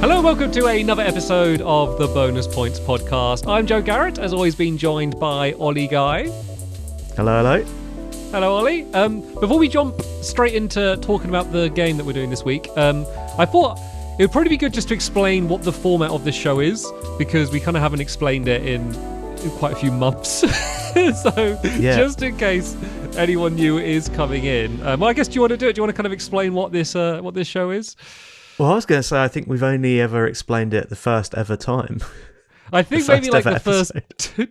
Hello and welcome to another episode of the Bonus Points podcast. I'm Joe Garrett, as always being joined by Ollie Guy. Hello. Hello, Ollie. Before we jump straight into talking about the game that we're doing this week, I thought it would probably be good just to explain what the format of this show is, because we kind of haven't explained it in quite a few months. Just in case anyone new is coming in, well, I guess, do you want to do it? Do you want to kind of explain what this show is? Well, I was going to say, I think we've only ever explained it the first ever time. I think maybe like the first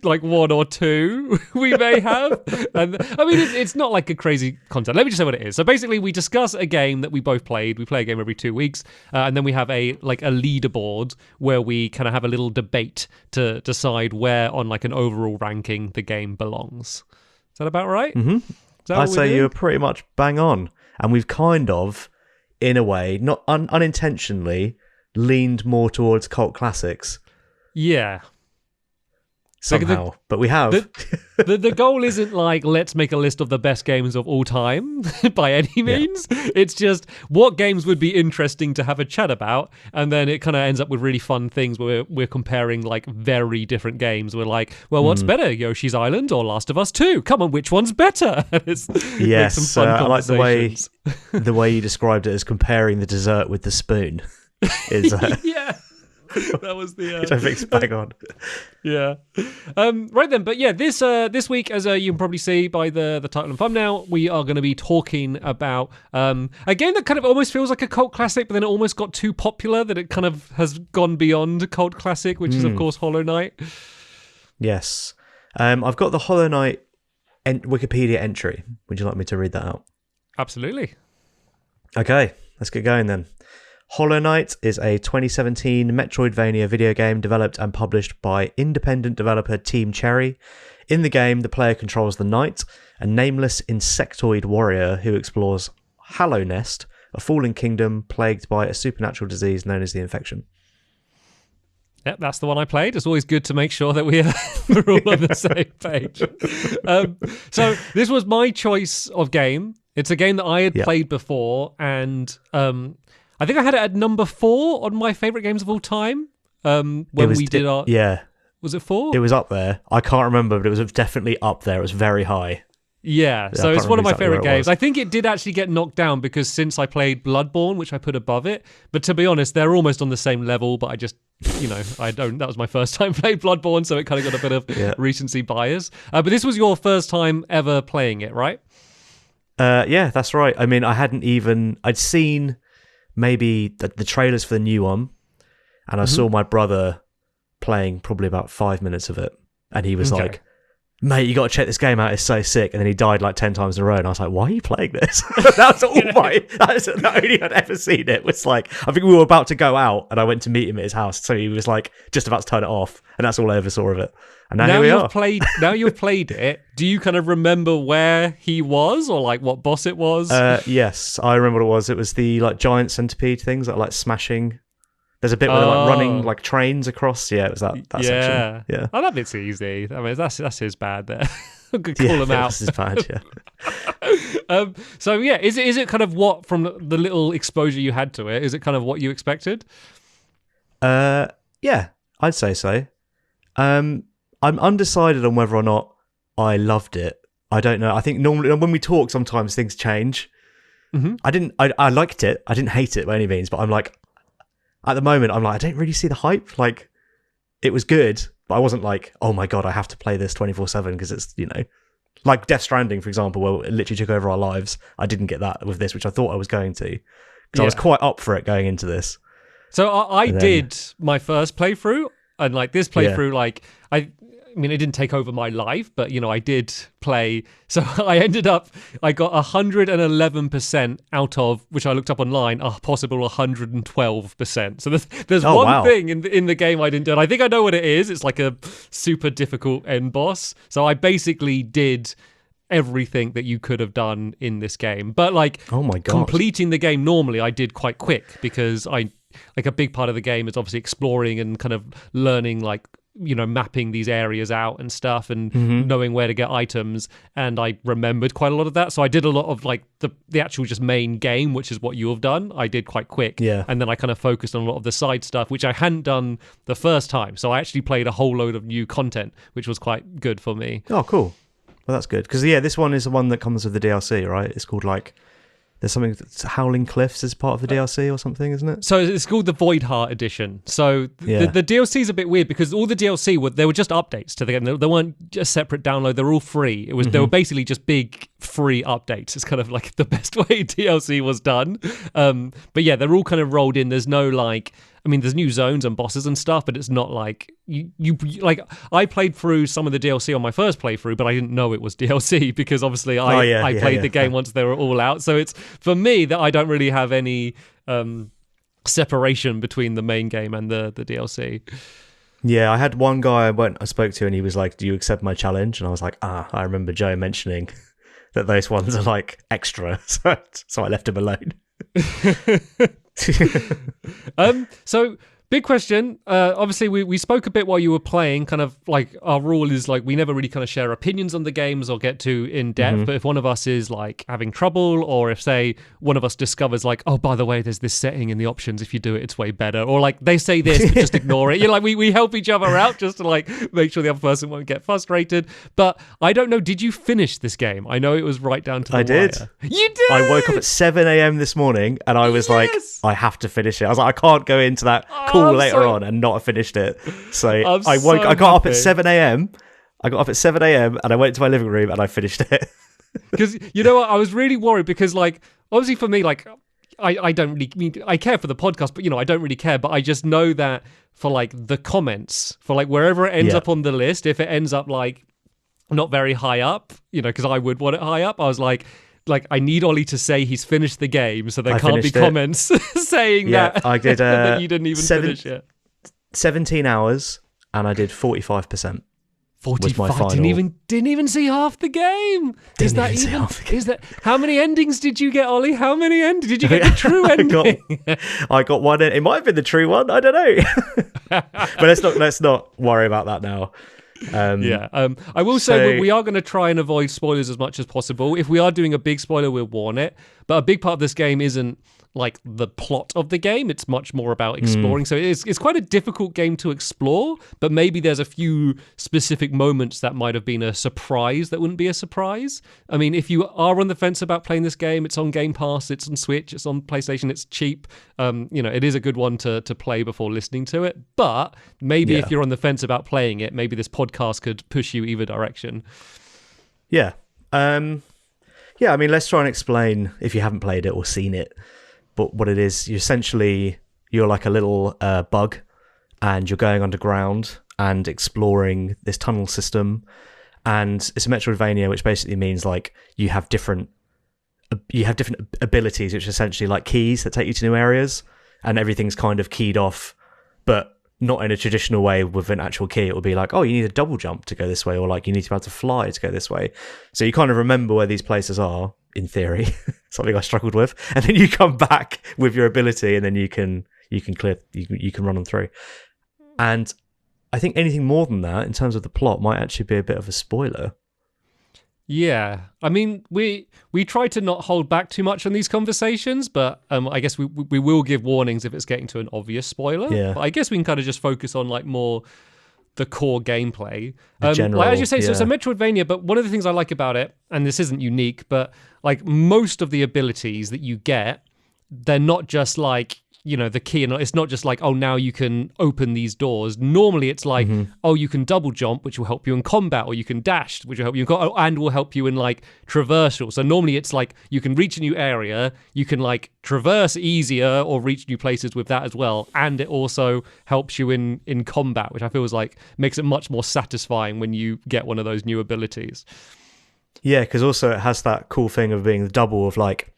one or two we may have. And I mean, it's not like a crazy concept. Let me just say what it is. So basically, we discuss a game that we both played. We play a game every 2 weeks, and then we have a leaderboard where we kind of have a little debate to decide where on like an overall ranking the game belongs. Is that about right? Mm-hmm. I'd say you're pretty much bang on, and we've kind of, in a way, not unintentionally, leaned more towards cult classics. Yeah. Somehow, but we have. The goal isn't like, let's make a list of the best games of all time by any means. Yeah. It's just what games would be interesting to have a chat about, and then it kind of ends up with really fun things where we're comparing like very different games. We're like, well, what's better, Yoshi's Island or Last of Us 2? Come on, which one's better? Yes, some fun I like the way you described it as comparing the dessert with the spoon. Is yeah. That was the which I think's bang on. Yeah. Right then, but yeah, this week, as you can probably see by the title and thumbnail, we are going to be talking about a game that kind of almost feels like a cult classic, but then it almost got too popular that it kind of has gone beyond a cult classic, which is of course Hollow Knight. Yes. I've got the Hollow Knight Wikipedia entry. Would you like me to read that out? Absolutely. Okay, let's get going then. Hollow Knight is a 2017 Metroidvania video game developed and published by independent developer Team Cherry. In the game, the player controls the Knight, a nameless insectoid warrior who explores Hallow Nest, a fallen kingdom plagued by a supernatural disease known as the Infection. Yep, that's the one I played. It's always good to make sure that we're all on the same page. So this was my choice of game. It's a game that I had played before, and I think I had it at number 4 on my favourite games of all time. Was it 4? It was up there. I can't remember, but it was definitely up there. It was very high. Yeah, so it's one of my favourite games. I think it did actually get knocked down because since I played Bloodborne, which I put above it, but to be honest, they're almost on the same level, but I just, that was my first time playing Bloodborne, so it kind of got a bit of recency bias. But this was your first time ever playing it, right? Yeah, that's right. I mean, I'd seen maybe the trailers for the new one, and I saw my brother playing probably about 5 minutes of it, and he was like, mate, you got to check this game out, it's so sick. And then he died like 10 times in a row, and I was like, why are you playing this? That's the only I'd ever seen it. Was like, I think we were about to go out, and I went to meet him at his house, so he was like just about to turn it off, and that's all I ever saw of it. And now here we are. Now you've played it, do you kind of remember where he was, or like what boss it was? Yes, I remember what it was. It was the like giant centipede things that are like smashing. There's a bit where they're like running like trains across. Yeah, it was that section. Yeah. Oh, that bit's easy. I mean, that's his bad there. Could call him out. That's his bad, yeah. So yeah, is it kind of what, from the little exposure you had to it, is it kind of what you expected? Yeah, I'd say so. I'm undecided on whether or not I loved it. I don't know. I think normally when we talk, sometimes things change. Mm-hmm. I liked it. I didn't hate it by any means, but I'm like, at the moment, I'm like, I don't really see the hype. Like, it was good, but I wasn't like, oh my God, I have to play this 24/7 because it's, like Death Stranding, for example, where it literally took over our lives. I didn't get that with this, which I thought I was going to, because I was quite up for it going into this. So I did my first playthrough, and like this playthrough, like I mean, it didn't take over my life, but, I did play. So I got 111% out of, which I looked up online, a possible 112%. So there's one thing in the game I didn't do, and I think I know what it is. It's like a super difficult end boss. So I basically did everything that you could have done in this game. But like, oh my God, completing the game normally I did quite quick, because like a big part of the game is obviously exploring and kind of learning like mapping these areas out and stuff and Mm-hmm. knowing where to get items. And I remembered quite a lot of that. So I did a lot of like the actual just main game, which is what you have done. I did quite quick. Yeah. And then I kind of focused on a lot of the side stuff, which I hadn't done the first time. So I actually played a whole load of new content, which was quite good for me. Oh, cool. Well, that's good. Because, this one is the one that comes with the DLC, right? It's called like... There's something that's Howling Cliffs as part of the DLC or something, isn't it? So it's called the Void Heart Edition. So Yeah. the DLC is a bit weird because all the DLC they were just updates to the game. They weren't a separate download. They were all free. They were basically just big free updates. It's kind of like the best way DLC was done. But yeah, they're all kind of rolled in. There's no like... I mean, there's new zones and bosses and stuff, but it's not like you like. I played through some of the DLC on my first playthrough, but I didn't know it was DLC because obviously I played the game once they were all out. So it's for me that I don't really have any separation between the main game and the DLC. Yeah, I had one guy I spoke to, and he was like, "Do you accept my challenge?" And I was like, I remember Joe mentioning that those ones are like extra, so I left him alone. So big question. Obviously, we spoke a bit while you were playing. Kind of like our rule is like we never really kind of share opinions on the games or get too in depth. But if one of us is like having trouble, or if say one of us discovers like, oh, by the way, there's this setting in the options. If you do it, it's way better. Or like they say this, but just ignore it. We help each other out just to like make sure the other person won't get frustrated. But I don't know. Did you finish this game? I know it was right down to the I did. wire. You did. I woke up at 7 a.m. this morning, and I was like, I have to finish it. I was like, I can't go into that call later on and not have finished it. So I got up at 7 a.m. I got up at 7 a.m. and I went to my living room and I finished it. Because you know what, I was really worried because like obviously for me like I don't really I care for the podcast, but I don't really care. But I just know that for like the comments for like wherever it ends up on the list, if it ends up like not very high up, because I would want it high up. I was like I need Ollie to say he's finished the game, so there can't be comments saying that I did that you didn't even finish it. 17 hours, and I did 45%. 45. Didn't even see half the game. Is that how many endings did you get, Ollie? How many endings did you get? The true ending. I got one. It might have been the true one. I don't know. But let's not worry about that now. I will say we are going to try and avoid spoilers as much as possible. If we are doing a big spoiler, we'll warn it. But a big part of this game isn't like the plot of the game. It's much more about exploring. So it's quite a difficult game to explore, but maybe there's a few specific moments that might have been a surprise that wouldn't be a surprise. I mean, if you are on the fence about playing this game, it's on Game Pass, it's on Switch, it's on PlayStation, it's cheap. It is a good one to play before listening to it. But maybe if you're on the fence about playing it, maybe this podcast could push you either direction. Yeah. I mean, let's try and explain if you haven't played it or seen it. But what it is, you're like a little bug, and you're going underground and exploring this tunnel system. And it's a Metroidvania, which basically means like you have different abilities, which are essentially like keys that take you to new areas, and everything's kind of keyed off, but not in a traditional way with an actual key. It will be like, oh, you need a double jump to go this way, or like you need to be able to fly to go this way. So you kind of remember where these places are, in theory. Something I struggled with. And then you come back with your ability, and then you can run them through. And I think anything more than that in terms of the plot might actually be a bit of a spoiler. Yeah. I mean, we try to not hold back too much on these conversations, but I guess we will give warnings if it's getting to an obvious spoiler. Yeah. But I guess we can kind of just focus on like more the core gameplay. General, like as you say, so it's a Metroidvania, but one of the things I like about it, and this isn't unique, but like most of the abilities that you get, they're not just like, the key, and it's not just like, oh, now you can open these doors. Normally it's like, oh, you can double jump, which will help you in combat, or you can dash, which will help you and will help you in like traversal. So normally it's like you can reach a new area, you can like traverse easier or reach new places with that as well, and it also helps you in combat, which I feel is like makes it much more satisfying when you get one of those new abilities. Yeah, because also it has that cool thing of being the double of like,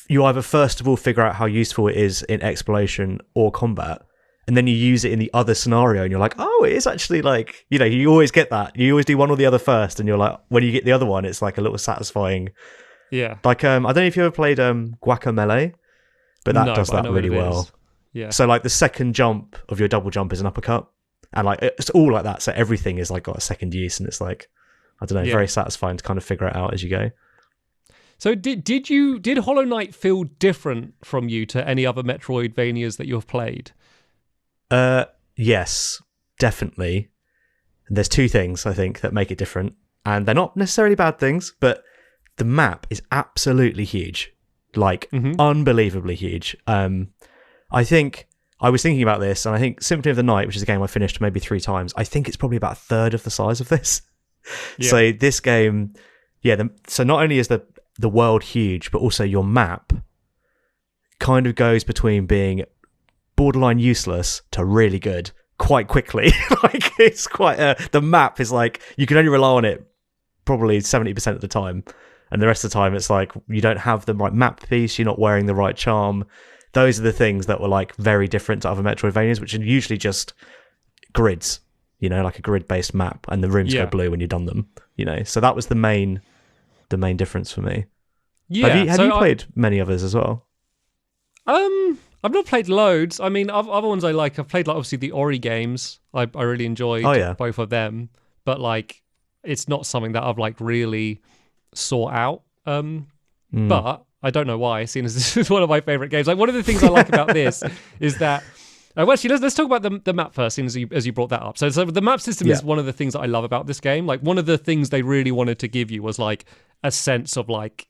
you either first of all figure out how useful it is in exploration or combat, and then you use it in the other scenario, and you're like, oh, it is actually like, you always get that. You always do one or the other first, and you're like, when you get the other one, it's like a little satisfying. Yeah. Like, I don't know if you ever played Guacamelee, but that does that really well. Yeah. So like the second jump of your double jump is an uppercut. And like it's all like that. So everything is like got a second use, and it's like, I don't know, very satisfying to kind of figure it out as you go. So did Hollow Knight feel different from you to any other Metroidvanias that you've played? Yes, definitely. There's two things I think that make it different, and they're not necessarily bad things, but the map is absolutely huge, like unbelievably huge. I think I was thinking about this, and I think Symphony of the Night, which is a game I finished maybe 3 times, I think it's probably about a third of the size of this. Yeah. So this game, so not only is the world huge, but also your map kind of goes between being borderline useless to really good quite quickly. Like it's quite the map is like you can only rely on it probably 70% of the time, and the rest of the time it's like you don't have the right map piece, you're not wearing the right charm. Those are the things that were like very different to other Metroidvanias, which are usually just grids, like a grid-based map, and the rooms go blue when you've done them, So that was the main difference for me. Yeah. Have you played many others as well? I've not played loads. I mean, other ones I like. I've played like obviously the Ori games. I really enjoyed both of them, but like it's not something that I've like really sought out. But I don't know why, seeing as this is one of my favorite games. Like one of the things I like about this is that. Well, actually, let's talk about the map first, as you brought that up. So the map system is one of the things that I love about this game. Like one of the things they really wanted to give you was like a sense of like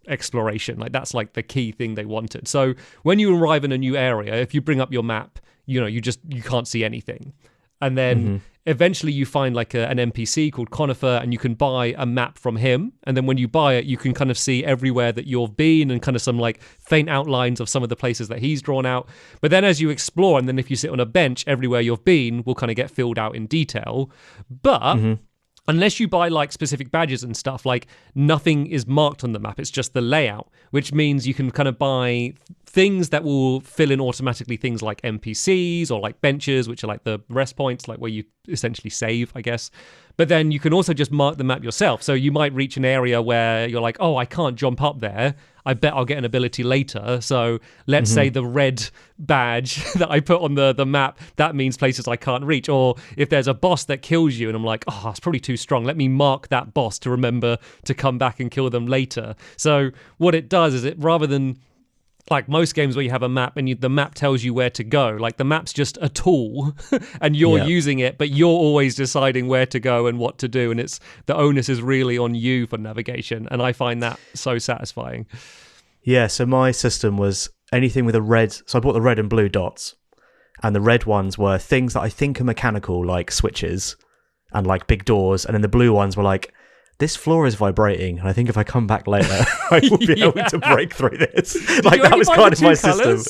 exploration. Like that's like the key thing they wanted. So when you arrive in a new area, if you bring up your map, you can't see anything, and then eventually you find like an NPC called Conifer, and you can buy a map from him. And then when you buy it, you can kind of see everywhere that you've been and kind of some like faint outlines of some of the places that he's drawn out. But then as you explore, and then if you sit on a bench, everywhere you've been will kind of get filled out in detail. But unless you buy like specific badges and stuff, like nothing is marked on the map. It's just the layout, which means you can kind of buy things that will fill in automatically, things like NPCs or like benches, which are like the rest points, like where you essentially save, I guess. But then you can also just mark the map yourself. So you might reach an area where you're like, oh, I can't jump up there. I bet I'll get an ability later. So let's say the red badge that I put on the map, that means places I can't reach. Or if there's a boss that kills you and I'm like, oh, it's probably too strong, let me mark that boss to remember to come back and kill them later. So what it does is it, rather than like most games where you have a map and the map tells you where to go, like the map's just a tool and you're using it, but you're always deciding where to go and what to do, and it's the onus is really on you for navigation, and I find that so satisfying. Yeah, so my system was anything with a red, so I bought the red and blue dots, and the red ones were things that I think are mechanical, like switches and like big doors, and then the blue ones were like, this floor is vibrating, and I think if I come back later, I will be able to break through this. Like that was kind of my system.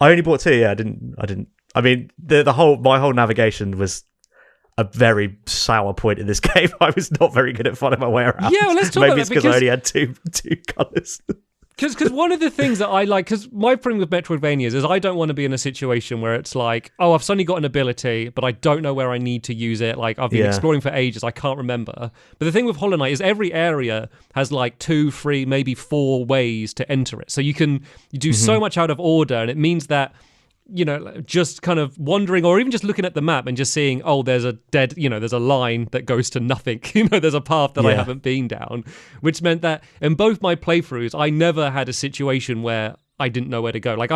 I only bought 2. Yeah, I didn't. I mean, my whole navigation was a very sour point in this game. I was not very good at finding my way around. Yeah, well, let's talk Maybe about it's that because I only had two colours. Because one of the things that I like, because my problem with Metroidvanias is I don't want to be in a situation where it's like, oh, I've suddenly got an ability, but I don't know where I need to use it. Like, I've been exploring for ages, I can't remember. But the thing with Hollow Knight is every area has like 2, 3, maybe 4 ways to enter it. So you do so much out of order, and it means that, just kind of wandering or even just looking at the map and just seeing, oh, there's a there's a line that goes to nothing. There's a path that I haven't been down, which meant that in both my playthroughs, I never had a situation where I didn't know where to go. Like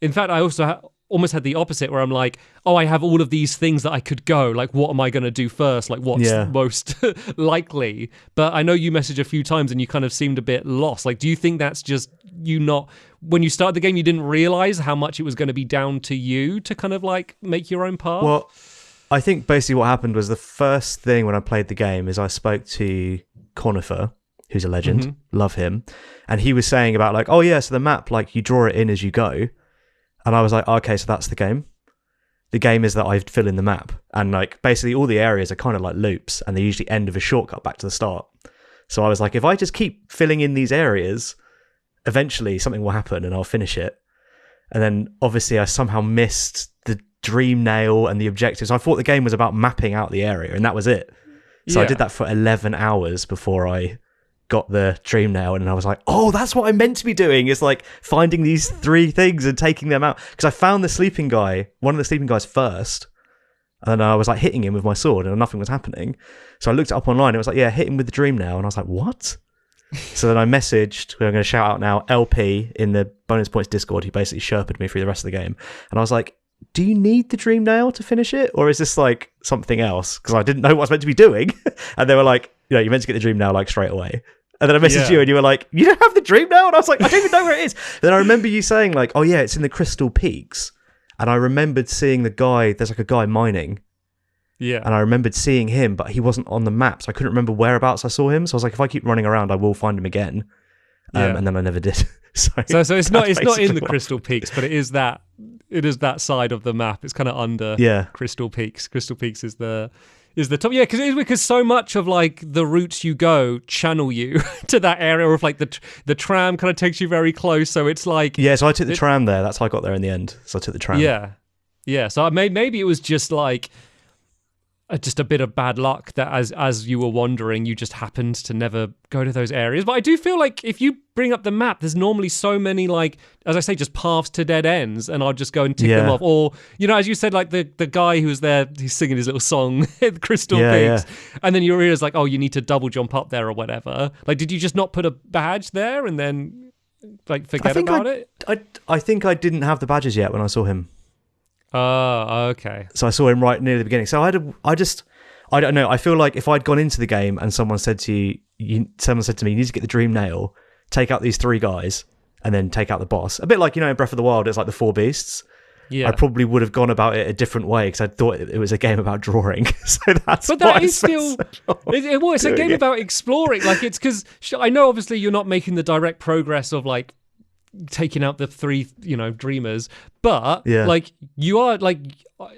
in fact, I also almost had the opposite where I'm like, oh, I have all of these things that I could go. Like, what am I going to do first? Like, what's most likely? But I know you messaged a few times and you kind of seemed a bit lost. Like, do you think that's just you not... When you started the game, you didn't realize how much it was going to be down to you to kind of like make your own path? Well, I think basically what happened was the first thing when I played the game is I spoke to Conifer, who's a legend, love him, and he was saying about like, oh yeah, so the map, like you draw it in as you go, and I was like, okay, so that's the game. The game is that I fill in the map, and like basically all the areas are kind of like loops, and they usually end with a shortcut back to the start. So I was like, if I just keep filling in these areas, eventually something will happen and I'll finish it. And then obviously I somehow missed the dream nail and the objectives. I thought the game was about mapping out the area, and that was it. So I did that for 11 hours before I got the dream nail, and I was like, oh, that's what I'm meant to be doing, is like finding these 3 things and taking them out. Because I found the sleeping guy, one of the sleeping guys first, And I was like hitting him with my sword and nothing was happening. So I looked it up online. It was like, yeah, hit him with the dream nail. And I was like, what? So then I messaged, who I'm going to shout out now, LP in the bonus points Discord. He basically sherped me through the rest of the game. And I was like, do you need the dream nail to finish it? Or is this like something else? Because I didn't know what I was meant to be doing. And they were like, you're meant to get the dream nail like straight away. And then I messaged you and you were like, you don't have the dream nail? And I was like, I don't even know where it is. Then I remember you saying like, oh yeah, it's in the Crystal Peaks. And I remembered seeing the guy, there's like a guy mining. Yeah. And I remembered seeing him, but he wasn't on the map. So I couldn't remember whereabouts I saw him. So I was like, if I keep running around, I will find him again. And then I never did. So it's not in the Crystal Peaks, but it is that side of the map. It's kind of under Crystal Peaks. Crystal Peaks is the top. Yeah, because so much of like the routes you go channel you to that area of like the tram kind of takes you very close. So it's like so I took the tram there. That's how I got there in the end. So I took the tram. Yeah. So maybe it was just like just a bit of bad luck that as you were wandering, you just happened to never go to those areas. But I do feel like if you bring up the map, there's normally so many, like, as I say, just paths to dead ends, and I'll just go and tick them off. Or, as you said, like the guy who's there, he's singing his little song at Crystal Peaks, and then you realize like, oh, you need to double jump up there or whatever. Like, did you just not put a badge there and then like forget about it? I think I didn't have the badges yet when I saw him. Oh, okay. So I saw him right near the beginning. So I don't know. I feel like if I'd gone into the game and someone said to me, you need to get the dream nail, take out these 3 guys, and then take out the boss. A bit like, in Breath of the Wild, it's like the 4 beasts. Yeah. I probably would have gone about it a different way because I thought it was a game about drawing. So that's. But that is still. It's a game about exploring. Like it's because I know obviously you're not making the direct progress of like taking out the 3 dreamers, but like you are, like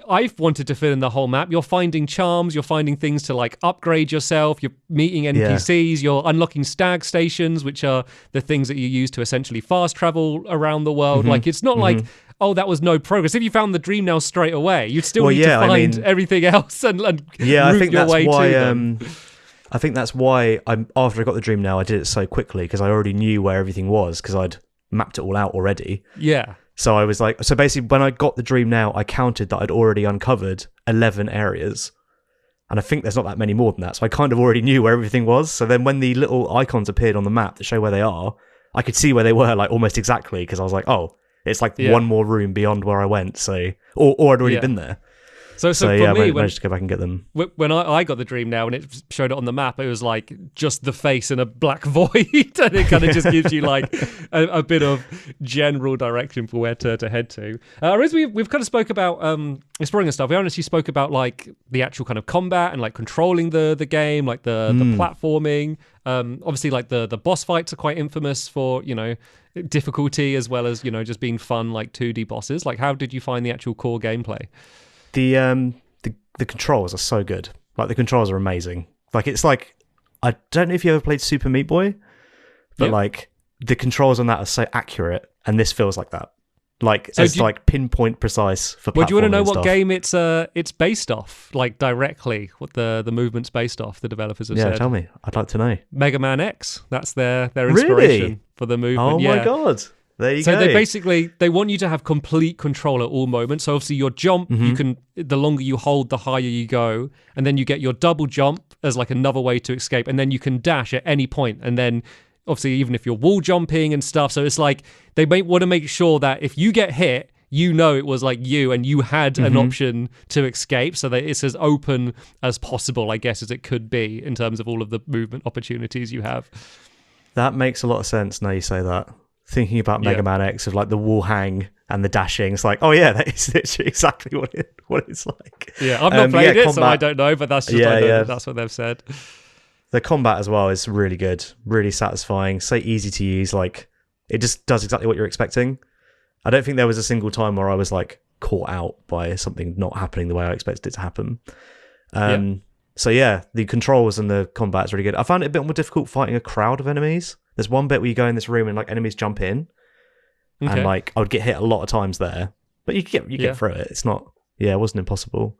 I've wanted to fill in the whole map. You're finding charms, you're finding things to like upgrade yourself, you're meeting NPCs, you're unlocking stag stations, which are the things that you use to essentially fast travel around the world. Like it's not like, oh, that was no progress. If you found the dream nail straight away, you'd still need to find everything else and route I think your that's way why, to them. I think that's why after I got the dream nail, I did it so quickly because I already knew where everything was because I'd mapped it all out already. Yeah. So I was like, so basically when I got the dream nail, I counted that I'd already uncovered 11 areas. And I think there's not that many more than that. So I kind of already knew where everything was. So then when the little icons appeared on the map that show where they are, I could see where they were like almost exactly because I was like, oh, it's like one more room beyond where I went. So, or I'd already been there. So for me, I managed to go back and get them. When I got the dream nail and it showed it on the map, it was like just the face in a black void, and it kind of just gives you like a bit of general direction for where to head to. As we've kind of spoke about exploring and stuff, we honestly spoke about like the actual kind of combat and like controlling the game, like the platforming. Obviously, like the boss fights are quite infamous for difficulty as well as just being fun like 2D bosses. Like, how did you find the actual core gameplay? The controls are so good. Like the controls are amazing. Like it's like, I don't know if you ever played Super Meat Boy, but like the controls on that are so accurate, and this feels like that. Like so it's like pinpoint precise for. Well, do you want to know what game it's based off? Like directly, what the movement's based off? The developers have said. Yeah, tell me. I'd like to know. Mega Man X. That's their inspiration for the movement. Oh my god. There you go. So they want you to have complete control at all moments. So obviously your jump, the longer you hold, the higher you go. And then you get your double jump as like another way to escape. And then you can dash at any point. And then obviously even if you're wall jumping and stuff. So it's like they may want to make sure that if you get hit, it was like you and you had an option to escape, so that it's as open as possible, I guess, as it could be in terms of all of the movement opportunities you have. That makes a lot of sense now you say that. Thinking about Mega Man X of like the wall hang and the dashing, it's like, oh yeah, that is literally exactly what it's like. Yeah, I've not played it, combat, so I don't know, but that's just that's what they've said. The combat as well is really good, really satisfying, so easy to use. Like it just does exactly what you're expecting. I don't think there was a single time where I was like caught out by something not happening the way I expected it to happen. So yeah, the controls and the combat is really good. I found it a bit more difficult fighting a crowd of enemies. There's one bit where you go in this room and like enemies jump in, and like I would get hit a lot of times there, but you get through it. It's not, it wasn't impossible.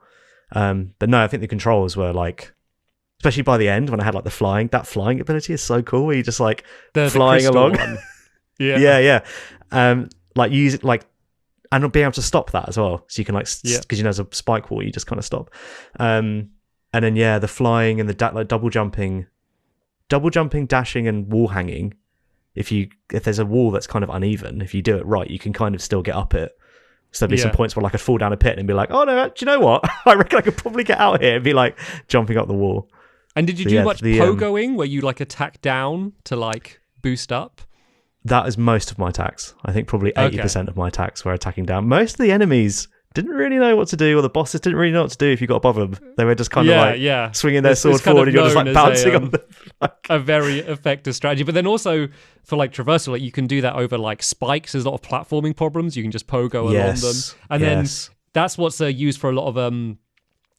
But no, I think the controls were like, especially by the end when I had like that flying ability is so cool. Where you just like flying along. Yeah. Like use it like and being able to stop that as well. So you can because there's a spike wall, you just kind of stop. And then the flying and the double jumping, dashing, and wall hanging. If there's a wall that's kind of uneven, if you do it right, you can kind of still get up it. So there'd be some points where I could fall down a pit and be like, oh no, do you know what? I reckon I could probably get out here and be like jumping up the wall. And did you do much pogoing where you like attack down to like boost up? That is most of my attacks. I think probably 80% of my attacks were attacking down. Most of the enemies didn't really know what to do, or the bosses didn't really know what to do if you got above them. They were just kind of swinging their sword forward and you're just like bouncing on them. A very effective strategy. But then also for like traversal, like you can do that over like spikes. There's a lot of platforming problems. You can just pogo along them. And then that's what's used for a lot of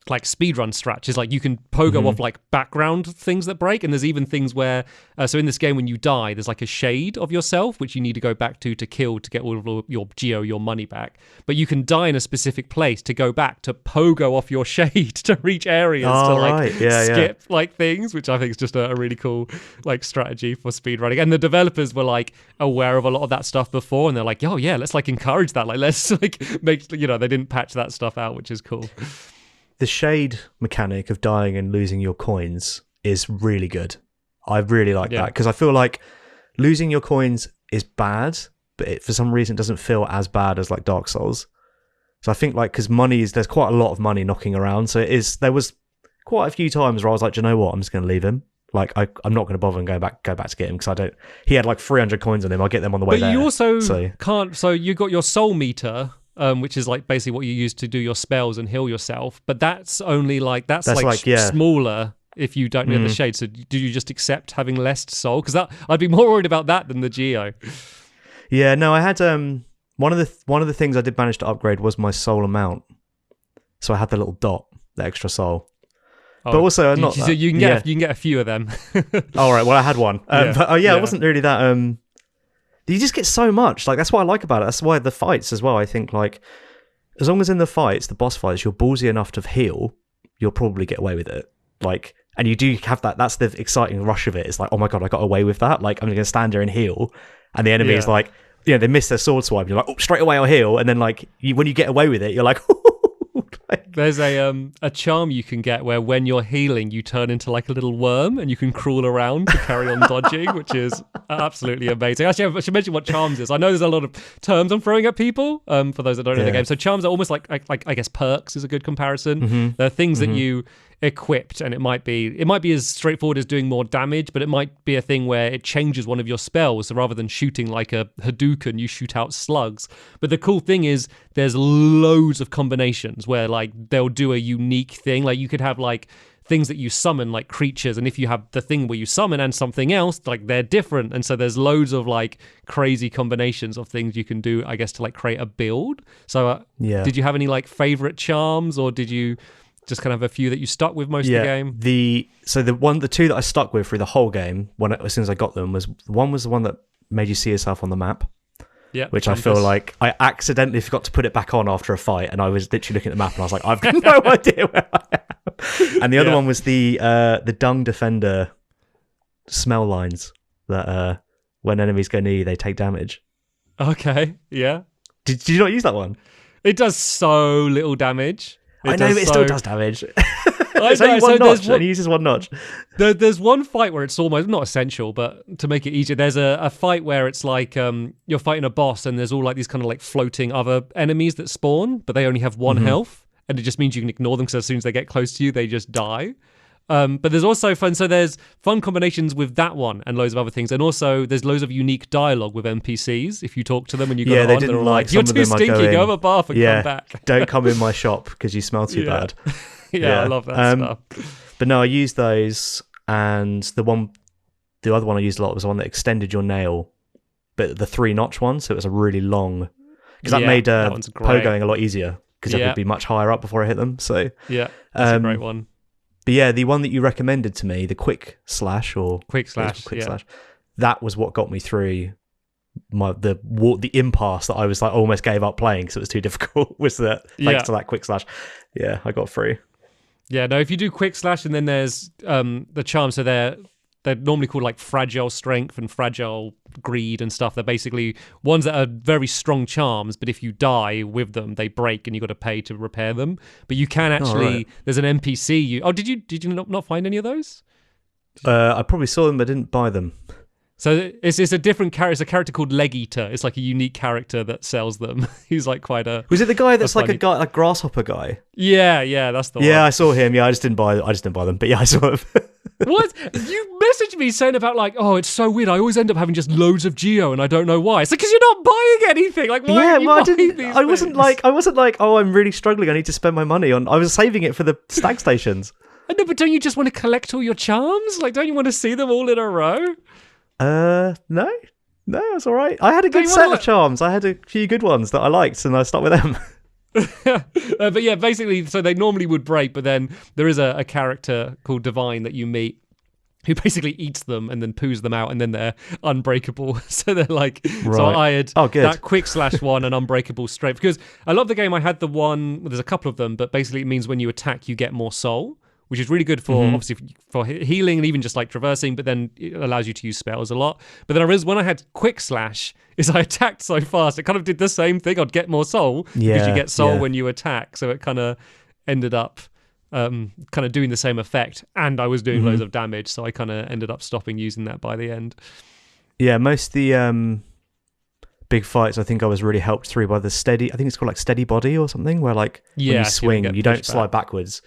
like speedrun strats, is like you can pogo off like background things that break, and there's even things where so in this game when you die there's like a shade of yourself which you need to go back to kill to get all of your your money back, but you can die in a specific place to go back to pogo off your shade to reach areas to like skip like things, which I think is just a really cool like strategy for speedrunning. And the developers were like aware of a lot of that stuff before, and they're like, oh yeah, let's like encourage that, like let's like make, they didn't patch that stuff out, which is cool. The shade mechanic of dying and losing your coins is really good. I really like that, because I feel like losing your coins is bad, but it for some reason doesn't feel as bad as like Dark Souls. So I think like, because there's quite a lot of money knocking around, so there was quite a few times where I was like, do you know what, I'm just going to leave him. Like I'm not going to bother and go back to get him, because he had like 300 coins on him. I'll get them on the way there. But you also can't. So you got your soul meter. Which is like basically what you use to do your spells and heal yourself, but that's only like smaller if you don't know the shade. So do you just accept having less soul? Because I'd be more worried about that than the geo. Yeah, no, I had one of the things I did manage to upgrade was my soul amount. So I had the little dot, the extra soul. But also not. So you can get a few of them. All right, well I had one, but it wasn't really that. You just get so much. Like that's what I like about it. That's why the fights as well. I think like as long as in the fights, the boss fights, you're ballsy enough to heal, you'll probably get away with it. Like, and you do have that. That's the exciting rush of it. It's like, oh my god, I got away with that. Like I'm going to stand there and heal, and the enemy is like, they miss their sword swipe. You're like, oh, straight away I'll heal, and then like when you get away with it, you're like. There's a charm you can get where when you're healing, you turn into like a little worm and you can crawl around to carry on dodging, which is absolutely amazing. Actually, I should mention what charms is. I know there's a lot of terms I'm throwing at people for those that don't know the game. So charms are almost like I guess perks is a good comparison. They're things that you equipped, and it might be as straightforward as doing more damage, but it might be a thing where it changes one of your spells. So rather than shooting like a Hadouken, you shoot out slugs. But the cool thing is there's loads of combinations where like they'll do a unique thing. Like you could have like things that you summon like creatures, and if you have the thing where you summon and something else, like they're different. And so there's loads of like crazy combinations of things you can do, I guess, to like create a build. So did you have any like favorite charms, or did you just kind of have a few that you stuck with most of the game? The two that I stuck with through the whole game, as soon as I got them, was the one that made you see yourself on the map. Yeah, which compass. I feel like I accidentally forgot to put it back on after a fight, and I was literally looking at the map and I was like, I've got no idea where I am. And the other one was the Dung Defender smell lines that when enemies go near you, they take damage. Okay, yeah. Did you not use that one? It does so little damage. I know, but it still does damage. It's only one notch, and he uses one notch. There's one fight where it's almost not essential, but to make it easier, there's a fight where it's like you're fighting a boss, and there's all like these kind of like floating other enemies that spawn, but they only have one health, and it just means you can ignore them because as soon as they get close to you, they just die. But there's also fun. So there's fun combinations with that one and loads of other things, and also there's loads of unique dialogue with NPCs. If you talk to them and you go on, they're like, "You're too stinky. Go have a bath and come back. Don't come in my shop because you smell too bad." I love that stuff. But no, I used those, and the other one I used a lot was the one that extended your nail, but the 3-notch one, so it was a really long, because that made pogoing a lot easier because I could be much higher up before I hit them. So that's a great one. But yeah, the one that you recommended to me, the quick slash, that was what got me through the impasse that I was like almost gave up playing because it was too difficult. Was that thanks to that quick slash? Yeah, I got through. Yeah, no, if you do quick slash and then there's the charm, so they're they're normally called like fragile strength and fragile greed and stuff. They're basically ones that are very strong charms, but if you die with them, they break and you got to pay to repair them. But you can actually, there's an NPC. Did you not find any of those? I probably saw them, but didn't buy them. So it's a different character. It's a character called Leg Eater. It's like a unique character that sells them. He's like quite a. Was it the guy that's like a grasshopper guy? Yeah, that's the one. Yeah, I saw him. Yeah, I just didn't buy them. But yeah, I saw him. What? You messaged me saying about like, oh, it's so weird. I always end up having just loads of Geo, and I don't know why. It's like because you're not buying anything. Like, why are you buying these things? I wasn't like, oh, I'm really struggling. I need to spend my money on. I was saving it for the stag stations. No, but don't you just want to collect all your charms? Like, don't you want to see them all in a row? No, it's all right. I had a good set of charms. I had a few good ones that I liked, and I stuck with them. But yeah, basically, so they normally would break, but then there is a character called Divine that you meet who basically eats them and then poos them out, and then they're unbreakable. So they're like, right. So I had that quick slash one and unbreakable strength. Because I love the game. I had the one, there's a couple of them, but basically it means when you attack, you get more soul, which is really good for obviously for healing and even just like traversing, but then it allows you to use spells a lot. But then when I had quick slash, is I attacked so fast, it kind of did the same thing. I'd get more soul because you get soul when you attack. So it kind of ended up kind of doing the same effect, and I was doing loads of damage. So I kind of ended up stopping using that by the end. Yeah, most of the big fights, I think I was really helped through by the steady. I think it's called like steady body or something, where like when you swing, you don't slide backwards.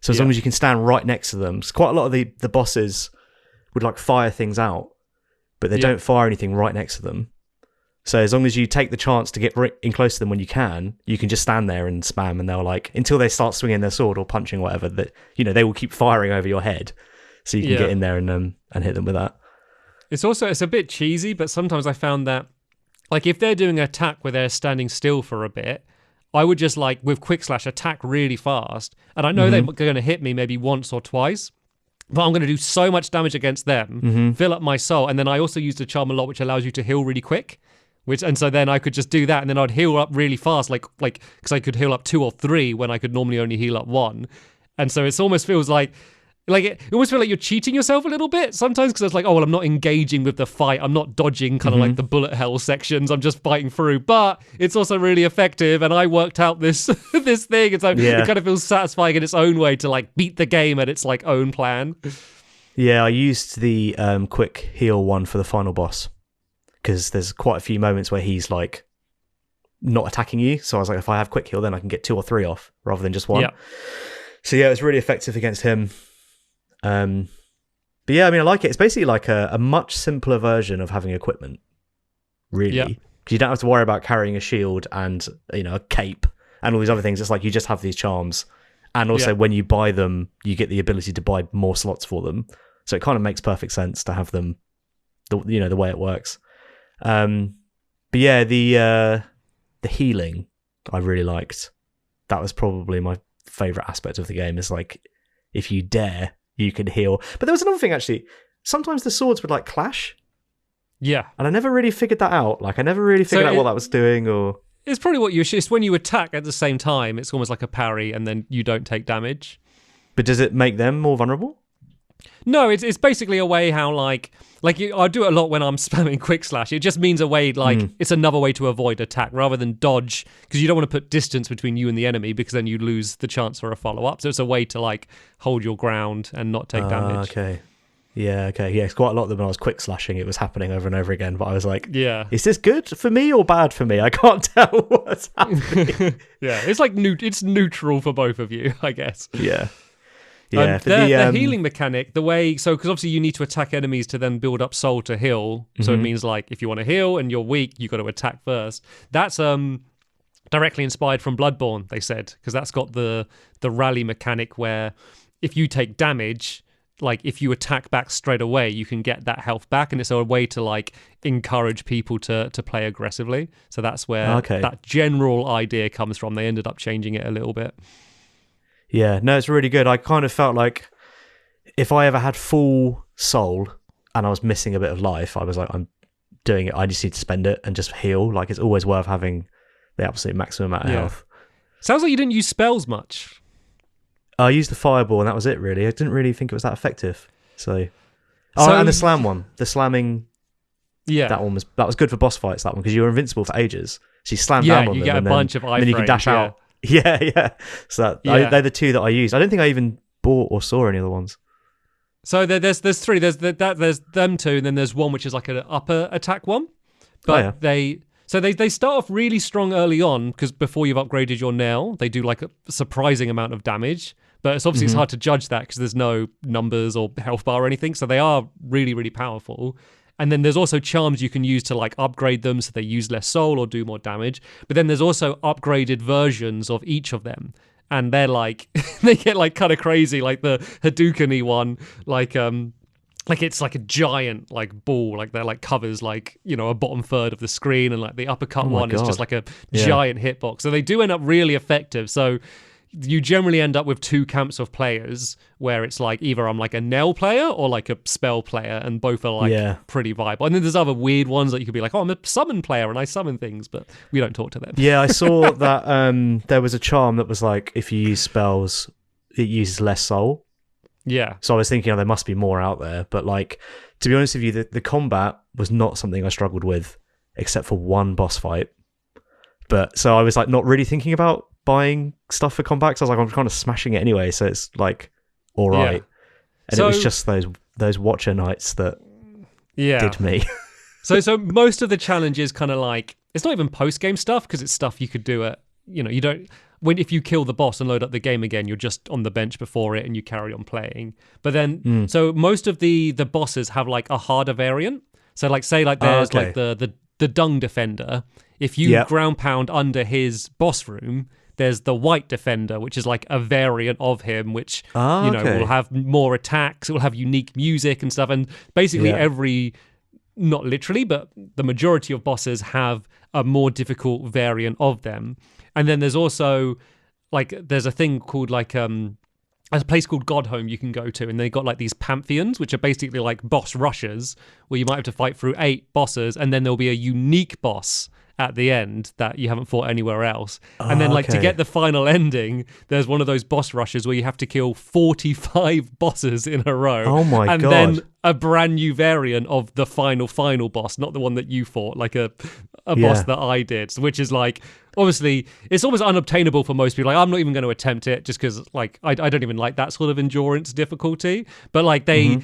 So as long as you can stand right next to them, quite a lot of the bosses would like fire things out, but they don't fire anything right next to them. So as long as you take the chance to get in close to them when you can just stand there and spam, and they'll like until they start swinging their sword or punching whatever, that they will keep firing over your head, so you can get in there and hit them with that. It's a bit cheesy, but sometimes I found that like if they're doing an attack where they're standing still for a bit, I would just like with quick slash attack really fast, and I know they're going to hit me maybe once or twice, but I'm going to do so much damage against them, fill up my soul, and then I also use the charm a lot, which allows you to heal really quick. And so then I could just do that, and then I'd heal up really fast, like because I could heal up 2 or 3 when I could normally only heal up 1, and so it almost feels like it almost feels like you're cheating yourself a little bit sometimes, because it's like, oh well, I'm not engaging with the fight, I'm not dodging kind of like the bullet hell sections, I'm just fighting through, but it's also really effective, and I worked out this this thing, and so it kind of feels satisfying in its own way to like beat the game at its like own plan. Yeah, I used the quick heal one for the final boss, because there's quite a few moments where he's like not attacking you, so I was like, if I have quick heal, then I can get 2 or 3 off rather than just 1. So yeah, it was really effective against him. But yeah, I mean, I like it. It's basically like a much simpler version of having equipment, really, because you don't have to worry about carrying a shield and a cape and all these other things. It's like you just have these charms, and also when you buy them, you get the ability to buy more slots for them. So it kind of makes perfect sense to have them, the way it works. But yeah, the healing I really liked. That was probably my favorite aspect of the game. Is like if you dare, you can heal. But there was another thing actually. Sometimes the swords would like clash. Yeah, and I never really figured that out. Like I never really figured out what that was doing. Or it's probably it's when you attack at the same time. It's almost like a parry, and then you don't take damage. But does it make them more vulnerable? No, it's basically a way how like I do it a lot when I'm spamming quick slash. It just means a way like it's another way to avoid attack rather than dodge, because you don't want to put distance between you and the enemy, because then you lose the chance for a follow up. So it's a way to like hold your ground and not take damage. Okay. Yeah, it's quite a lot of them when I was quick slashing, it was happening over and over again, but I was like, is this good for me or bad for me? I can't tell what's happening. It's like it's neutral for both of you, I guess. Yeah. The healing mechanic, the way, so because obviously you need to attack enemies to then build up soul to heal. So it means like if you want to heal and you're weak, you got to attack first. That's directly inspired from Bloodborne, they said, because that's got the rally mechanic where if you take damage, like if you attack back straight away, you can get that health back, and it's a way to like encourage people to play aggressively. So that's where that general idea comes from. They ended up changing it a little bit. Yeah, no, it's really good. I kind of felt like if I ever had full soul and I was missing a bit of life, I was like, I'm doing it. I just need to spend it and just heal. Like it's always worth having the absolute maximum amount of health. Sounds like you didn't use spells much. I used the fireball and that was it, really. I didn't really think it was that effective. So Oh, and the slam one, the slamming. Yeah, that was good for boss fights. That one, because you were invincible for ages. So you slam down on them. You get a bunch of iframes. And then you can dash out. Yeah. So they're the two that I used. I don't think I even bought or saw any other ones. So there's three. There's them two, and then there's one which is like an upper attack one. But they start off really strong early on, because before you've upgraded your nail, they do like a surprising amount of damage. But it's obviously it's hard to judge that because there's no numbers or health bar or anything. So they are really, really powerful. And then there's also charms you can use to like upgrade them so they use less soul or do more damage. But then there's also upgraded versions of each of them. And they're like, they get like kind of crazy, like the Hadouken-y one, like it's like a giant like ball, like that like covers like, you know, a bottom third of the screen, and like the uppercut one is just like a giant hitbox. So they do end up really effective. So you generally end up with two camps of players where it's like either I'm like a nail player or like a spell player, and both are like pretty viable. And then there's other weird ones that you could be like, oh, I'm a summon player and I summon things, but we don't talk to them. Yeah, I saw that there was a charm that was like, if you use spells, it uses less soul. Yeah. So I was thinking, there must be more out there. But like, to be honest with you, the combat was not something I struggled with, except for one boss fight. But so I was like not really thinking about buying stuff for combat, because I was like, I'm kind of smashing it anyway, so it's like all right. Yeah. And it was just those Watcher nights that did me. so most of the challenge is kind of like, it's not even post game stuff, because it's stuff you could do at, you know, you don't, if you kill the boss and load up the game again, you're just on the bench before it and you carry on playing. But then so most of the bosses have like a harder variant. So like, say like there's like the Dung Defender. If you ground pound under his boss room, there's the White Defender, which is like a variant of him, which will have more attacks. It will have unique music and stuff. And basically not literally, but the majority of bosses have a more difficult variant of them. And then there's also like, there's a thing called like a place called Godhome you can go to, and they got like these pantheons, which are basically like boss rushes, where you might have to fight through 8 bosses, and then there'll be a unique boss at the end that you haven't fought anywhere else. And then like to get the final ending, there's one of those boss rushes where you have to kill 45 bosses in a row. Oh my God. And then a brand new variant of the final boss, not the one that you fought, like a boss that I did, which is like, obviously it's almost unobtainable for most people. Like, I'm not even going to attempt it, just because like I don't even like that sort of endurance difficulty. But like they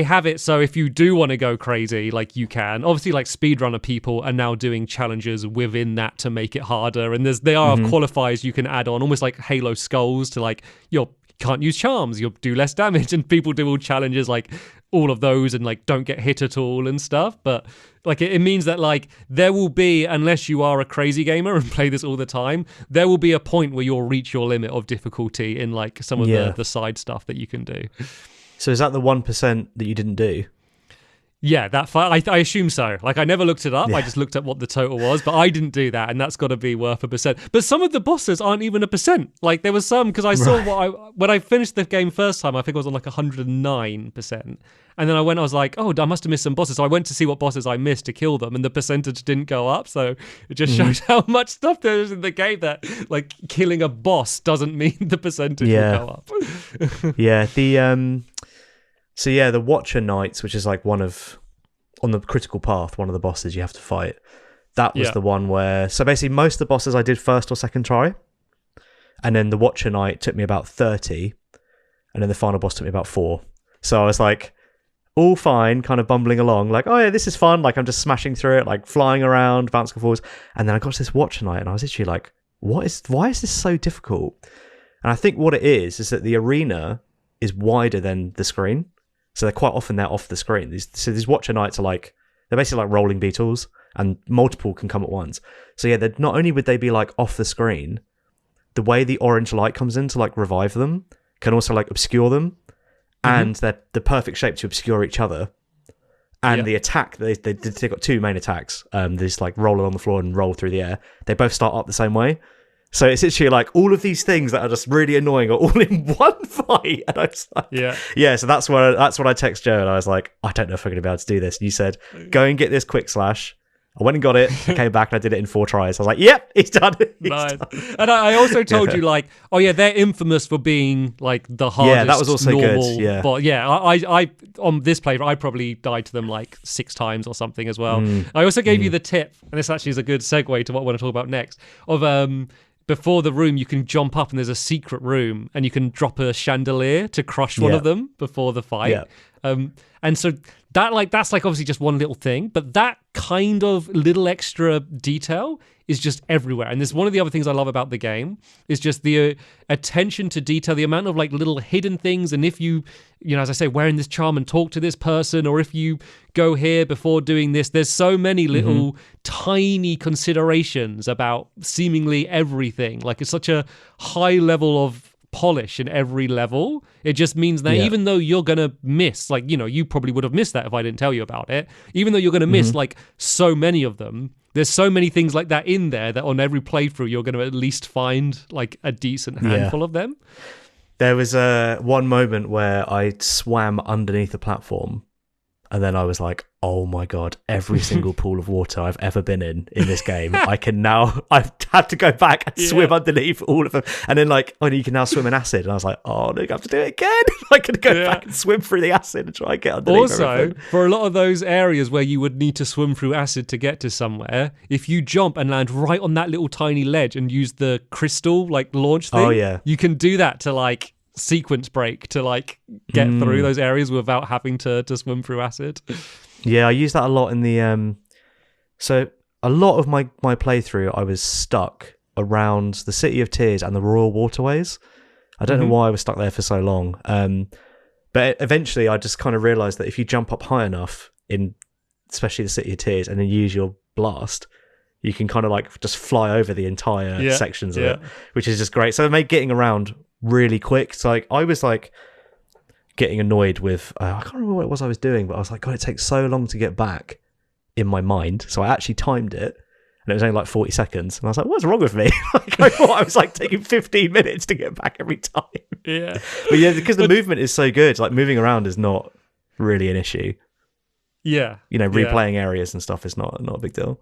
have it, so if you do want to go crazy, like you can. Obviously, like speedrunner people are now doing challenges within that to make it harder, and there are qualifiers you can add on, almost like Halo Skulls, to like you can't use charms, you'll do less damage, and people do all challenges like all of those and like don't get hit at all and stuff. But like it means that like there will be, unless you are a crazy gamer and play this all the time, there will be a point where you'll reach your limit of difficulty in like some of the side stuff that you can do. So is that the 1% that you didn't do? Yeah, I assume so. Like, I never looked it up. I just looked at what the total was, but I didn't do that, and that's got to be worth a percent. But some of the bosses aren't even a percent. Like, there was some, because I saw when I finished the game first time, I think I was on like 109%. And then I was like, oh, I must have missed some bosses. So I went to see what bosses I missed to kill them, and the percentage didn't go up. So it just shows how much stuff there is in the game that, like, killing a boss doesn't mean the percentage will go up. So yeah, the Watcher Knights, which is like on the critical path, one of the bosses you have to fight. That was the one where, so basically most of the bosses I did first or second try. And then the Watcher Knight took me about 30. And then the final boss took me about 4. So I was like, all fine, kind of bumbling along, like, oh yeah, this is fun. Like, I'm just smashing through it, like flying around, bouncing forwards. And then I got to this Watcher Knight and I was literally like, why is this so difficult? And I think what it is that the arena is wider than the screen. So they're off the screen. These Watcher Knights are like, they're basically like rolling beetles, and multiple can come at once. So yeah, not only would they be like off the screen, the way the orange light comes in to like revive them can also like obscure them, and they're the perfect shape to obscure each other. And the attack, they've got 2 main attacks. They just like roll along the floor and roll through the air. They both start up the same way. So it's literally like all of these things that are just really annoying are all in one fight. And I was like, so that's what I text Joe, and I was like, I don't know if I'm going to be able to do this. And you said, go and get this quick slash, I went and got it. I came back and I did it in 4 tries. I was like, "Yep, it's done." Nice. And I also told you like, oh yeah, they're infamous for being like the hardest. Yeah, that was also normal, good. Yeah, but yeah, I on this playthrough I probably died to them like 6 times or something as well. I also gave you the tip, and this actually is a good segue to what I want to talk about next. Of before the room, you can jump up and there's a secret room, and you can drop a chandelier to crush one of them before the fight. And so that's like obviously just one little thing, but that kind of little extra detail is just everywhere. And this one of the other things I love about the game is just the attention to detail, the amount of like little hidden things. And if you as I say, wearing this charm and talk to this person, or if you go here before doing this, there's so many little tiny considerations about seemingly everything. Like it's such a high level of polish in every level. It just means that even though you're gonna miss, like, you probably would have missed that if I didn't tell you about it, even though you're gonna miss like so many of them, there's so many things like that in there that on every playthrough you're gonna at least find like a decent handful of them. There was one moment where I swam underneath a platform, and then I was like, oh my God, every single pool of water I've ever been in this game, I've had to go back and swim underneath all of them. And then like, oh, you can now swim in acid. And I was like, oh, no, I have to do it again. I can go back and swim through the acid and try and get underneath everything. For a lot of those areas where you would need to swim through acid to get to somewhere, if you jump and land right on that little tiny ledge and use the crystal like launch thing, you can do that to like sequence break to like get through those areas without having to swim through acid. Yeah, I use that a lot in the so a lot of my playthrough I was stuck around the City of Tears and the Royal Waterways. I don't know why I was stuck there for so long, but eventually I just kind of realized that if you jump up high enough in especially the City of Tears and then use your blast, you can kind of like just fly over the entire sections of it, which is just great. So it made getting around really quick. So like I was like getting annoyed with I can't remember what it was I was doing, but I was like, God, it takes so long to get back in my mind. So I actually timed it, and it was only like 40 seconds, and I was like, what's wrong with me? Like, I thought I was like taking 15 minutes to get back every time. But yeah, because the movement is so good, like moving around is not really an issue. Replaying areas and stuff is not a big deal.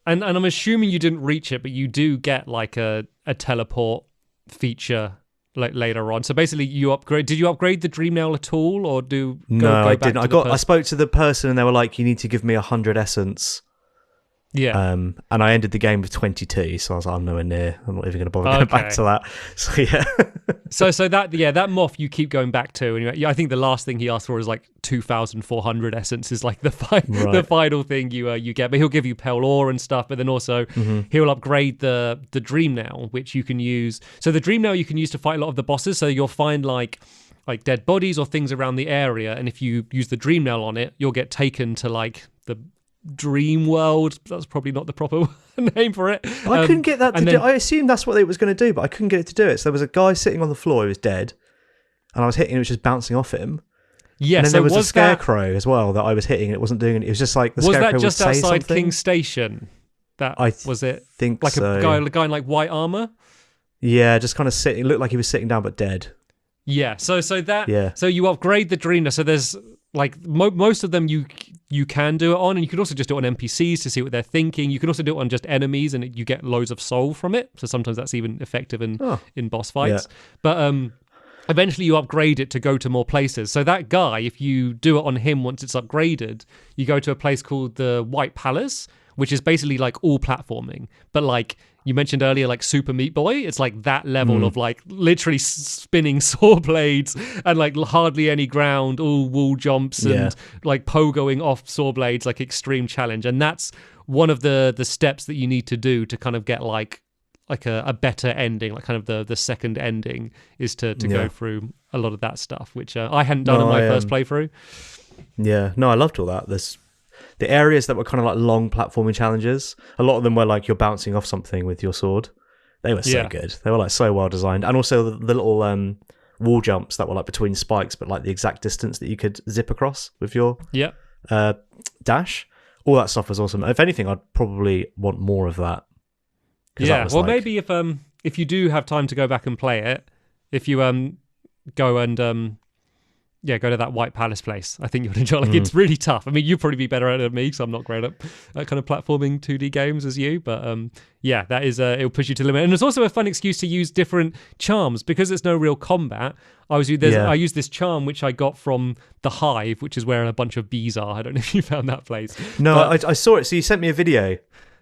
And I'm assuming you didn't reach it, but you do get like a teleport feature like later on. So basically you did you upgrade the Dream Nail at all, or No, I didn't. I spoke to the person and they were like, you need to give me 100 essence. And I ended the game with 22, so I was like, I'm nowhere near. I'm not even going to bother going back to that. So yeah. so that moth you keep going back to, and I think the last thing he asked for is like 2,400 essence is like the final thing you get. But he'll give you Pale Ore and stuff, but then also he'll upgrade the Dream Nail, which you can use. So the Dream Nail you can use to fight a lot of the bosses. So you'll find like dead bodies or things around the area, and if you use the Dream Nail on it, you'll get taken to like the Dream World. That's probably not the proper name for it. I couldn't get that to do. I assumed that's what it was going to do, but I couldn't get it to do it. So there was a guy sitting on the floor who was dead, and I was hitting it, it was just bouncing off him. Yeah, and then there was a scarecrow as well that I was hitting, and it wasn't doing it. It was just like the scarecrow would say something. Was that just outside King's Station? Was it? Think like so. A guy in like white armor. Yeah, just kind of sitting. It looked like he was sitting down but dead. Yeah. So you upgrade the Dream Nail. So there's like most of them you can do it on, and you can also just do it on NPCs to see what they're thinking. You can also do it on just enemies, and you get loads of soul from it. So sometimes that's even effective in boss fights. But eventually you upgrade it to go to more places. So that guy, if you do it on him once it's upgraded, you go to a place called the White Palace, which is basically like all platforming. But like you mentioned earlier, like Super Meat Boy, it's like that level of like literally spinning saw blades and like hardly any ground, all wall jumps and like pogoing off saw blades, like extreme challenge. And that's one of the steps that you need to do to kind of get like a better ending, like kind of the second ending is to go through a lot of that stuff, which I hadn't done in my first playthrough. Yeah, no, I loved all that. The areas that were kind of like long platforming challenges, a lot of them were like you're bouncing off something with your sword. They were so good. They were like so well designed. And also the little wall jumps that were like between spikes, but like the exact distance that you could zip across with your dash. All that stuff was awesome. If anything, I'd probably want more of that. Yeah, well, maybe if you do have time to go back and play it, if you go and go to that White Palace place. I think you'll enjoy. Like, it's really tough. I mean, you'd probably be better at it than me, because I'm not great at kind of platforming 2D games as you. But that is it'll push you to the limit. And it's also a fun excuse to use different charms, because there's no real combat. I use this charm which I got from the Hive, which is where a bunch of bees are. I don't know if you found that place. No, but I saw it. So you sent me a video,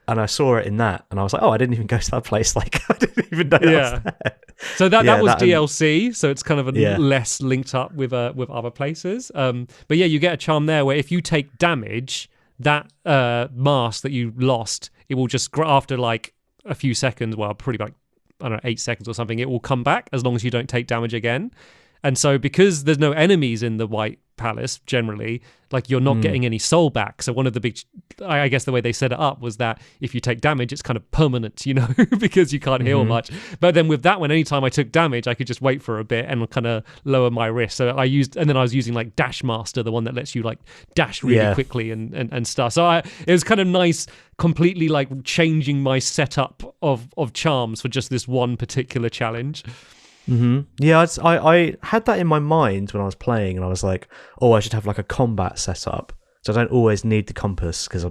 and I saw it in that, and I was like, oh, I didn't even go to that place. Like, I didn't even know that was there. So that was DLC, so it's kind of less linked up with other places. But yeah, you get a charm there where if you take damage, that mask that you lost, it will just, after like a few seconds, well, pretty like, I don't know, 8 seconds or something, it will come back as long as you don't take damage again. And so because there's no enemies in the White Palace, generally, like, you're not getting any soul back. So one of the big, I guess the way they set it up was that if you take damage, it's kind of permanent, you know, because you can't heal much. But then with that one, anytime I took damage, I could just wait for a bit and kind of lower my risk. So I was using like Dash Master, the one that lets you like dash really quickly and stuff. So it was kind of nice, completely like changing my setup of charms for just this one particular challenge. Yeah, I had that in my mind when I was playing, and I was like, oh, I should have like a combat setup, so I don't always need the compass, because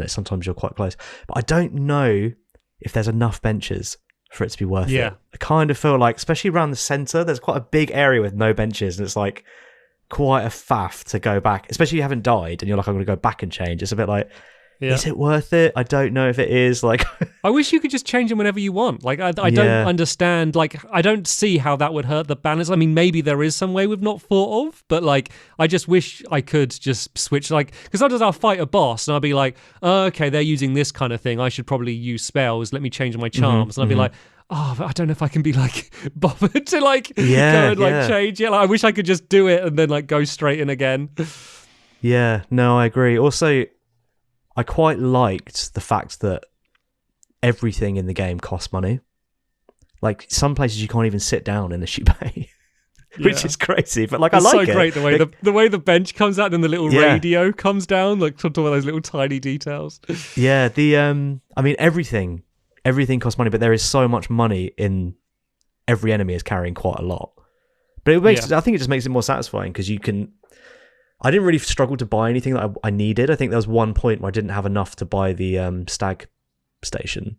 sometimes you're quite close. But I don't know if there's enough benches for it to be worth it. I kind of feel like, especially around the centre, there's quite a big area with no benches, and it's like quite a faff to go back, especially if you haven't died and you're like, I'm going to go back and change. It's a bit like, is it worth it? I don't know if it is. Like, I wish you could just change them whenever you want. Like, I don't understand. Like, I don't see how that would hurt the balance. I mean, maybe there is some way we've not thought of, but like, I just wish I could just switch. Like, because sometimes I'll fight a boss and I'll be like, oh, okay, they're using this kind of thing. I should probably use spells. Let me change my charms. And I'll be like, oh, but I don't know if I can be like bothered to like go and like change. Yeah, like, I wish I could just do it and then like go straight in again. Yeah, no, I agree. Also, I quite liked the fact that everything in the game costs money. Like, some places you can't even sit down unless you pay, which is crazy. But like, it's I like it. So great the way the bench comes out and then the little radio comes down, like talk about those little tiny details. Yeah, I mean, everything costs money, but there is so much money in every enemy is carrying quite a lot. But it makes, I think it just makes it more satisfying, because you can. I didn't really struggle to buy anything that I needed. I think there was one point where I didn't have enough to buy the stag station.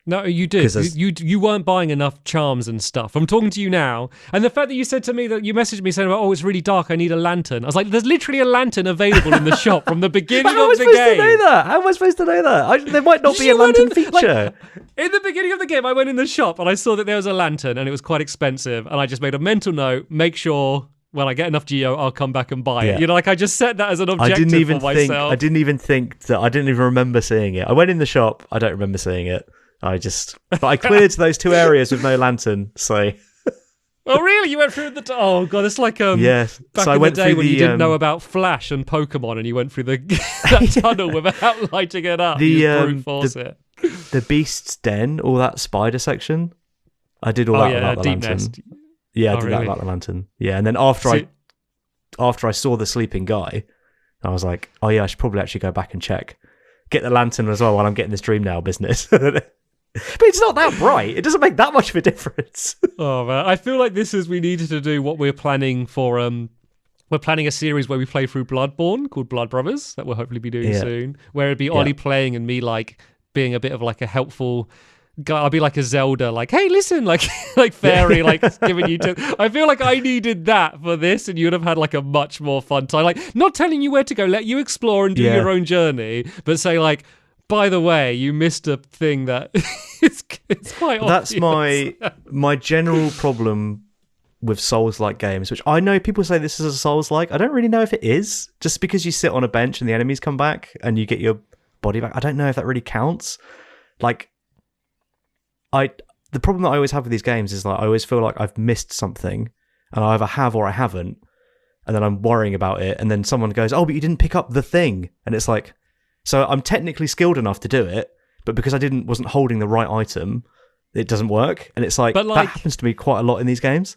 No, you did. You weren't buying enough charms and stuff. I'm talking to you now. And the fact that you said to me that you messaged me saying, oh, it's really dark, I need a lantern. I was like, there's literally a lantern available in the shop from the beginning of the game. How am I supposed to know that? How am I supposed to know that? There might not be a lantern feature. Like, in the beginning of the game, I went in the shop and I saw that there was a lantern and it was quite expensive. And I just made a mental note, make sure when I get enough Geo, I'll come back and buy it. You know, like, I just set that as an objective for myself. I didn't even remember seeing it. I went in the shop. I don't remember seeing it. But I cleared those 2 areas with no lantern. So. Oh really? You went through the? Oh god, it's like back so in the day when you didn't know about Flash and Pokemon, and you went through that tunnel without lighting it up. You brute force it. The Beast's Den, all that spider section. I did all that without the lantern. Nest. Yeah, I did that without the lantern. Yeah, and then after I saw the sleeping guy, I was like, oh yeah, I should probably actually go back and get the lantern as well while I'm getting this Dream Now business. But it's not that bright. It doesn't make that much of a difference. Oh man, I feel like we needed to do what we're planning for. We're planning a series where we play through Bloodborne called Blood Brothers that we'll hopefully be doing soon. Where it'd be Ollie playing and me like being a bit of like a helpful guy. I'll be like a Zelda, like, hey, listen, like fairy, like giving you tips. I feel like I needed that for this, and you'd have had like a much more fun time. Like, not telling you where to go, let you explore and do your own journey, but say like, by the way, you missed a thing that it's quite obvious. That's my general problem with Souls-like games, which I know people say this is a Souls-like. I don't really know if it is. Just because you sit on a bench and the enemies come back and you get your body back, I don't know if that really counts. Like, the problem that I always have with these games is like I always feel like I've missed something, and I either have or I haven't, and then I'm worrying about it, and then someone goes, "Oh, but you didn't pick up the thing," and it's like, so I'm technically skilled enough to do it, but because I wasn't holding the right item, it doesn't work, and it's like, that happens to me quite a lot in these games.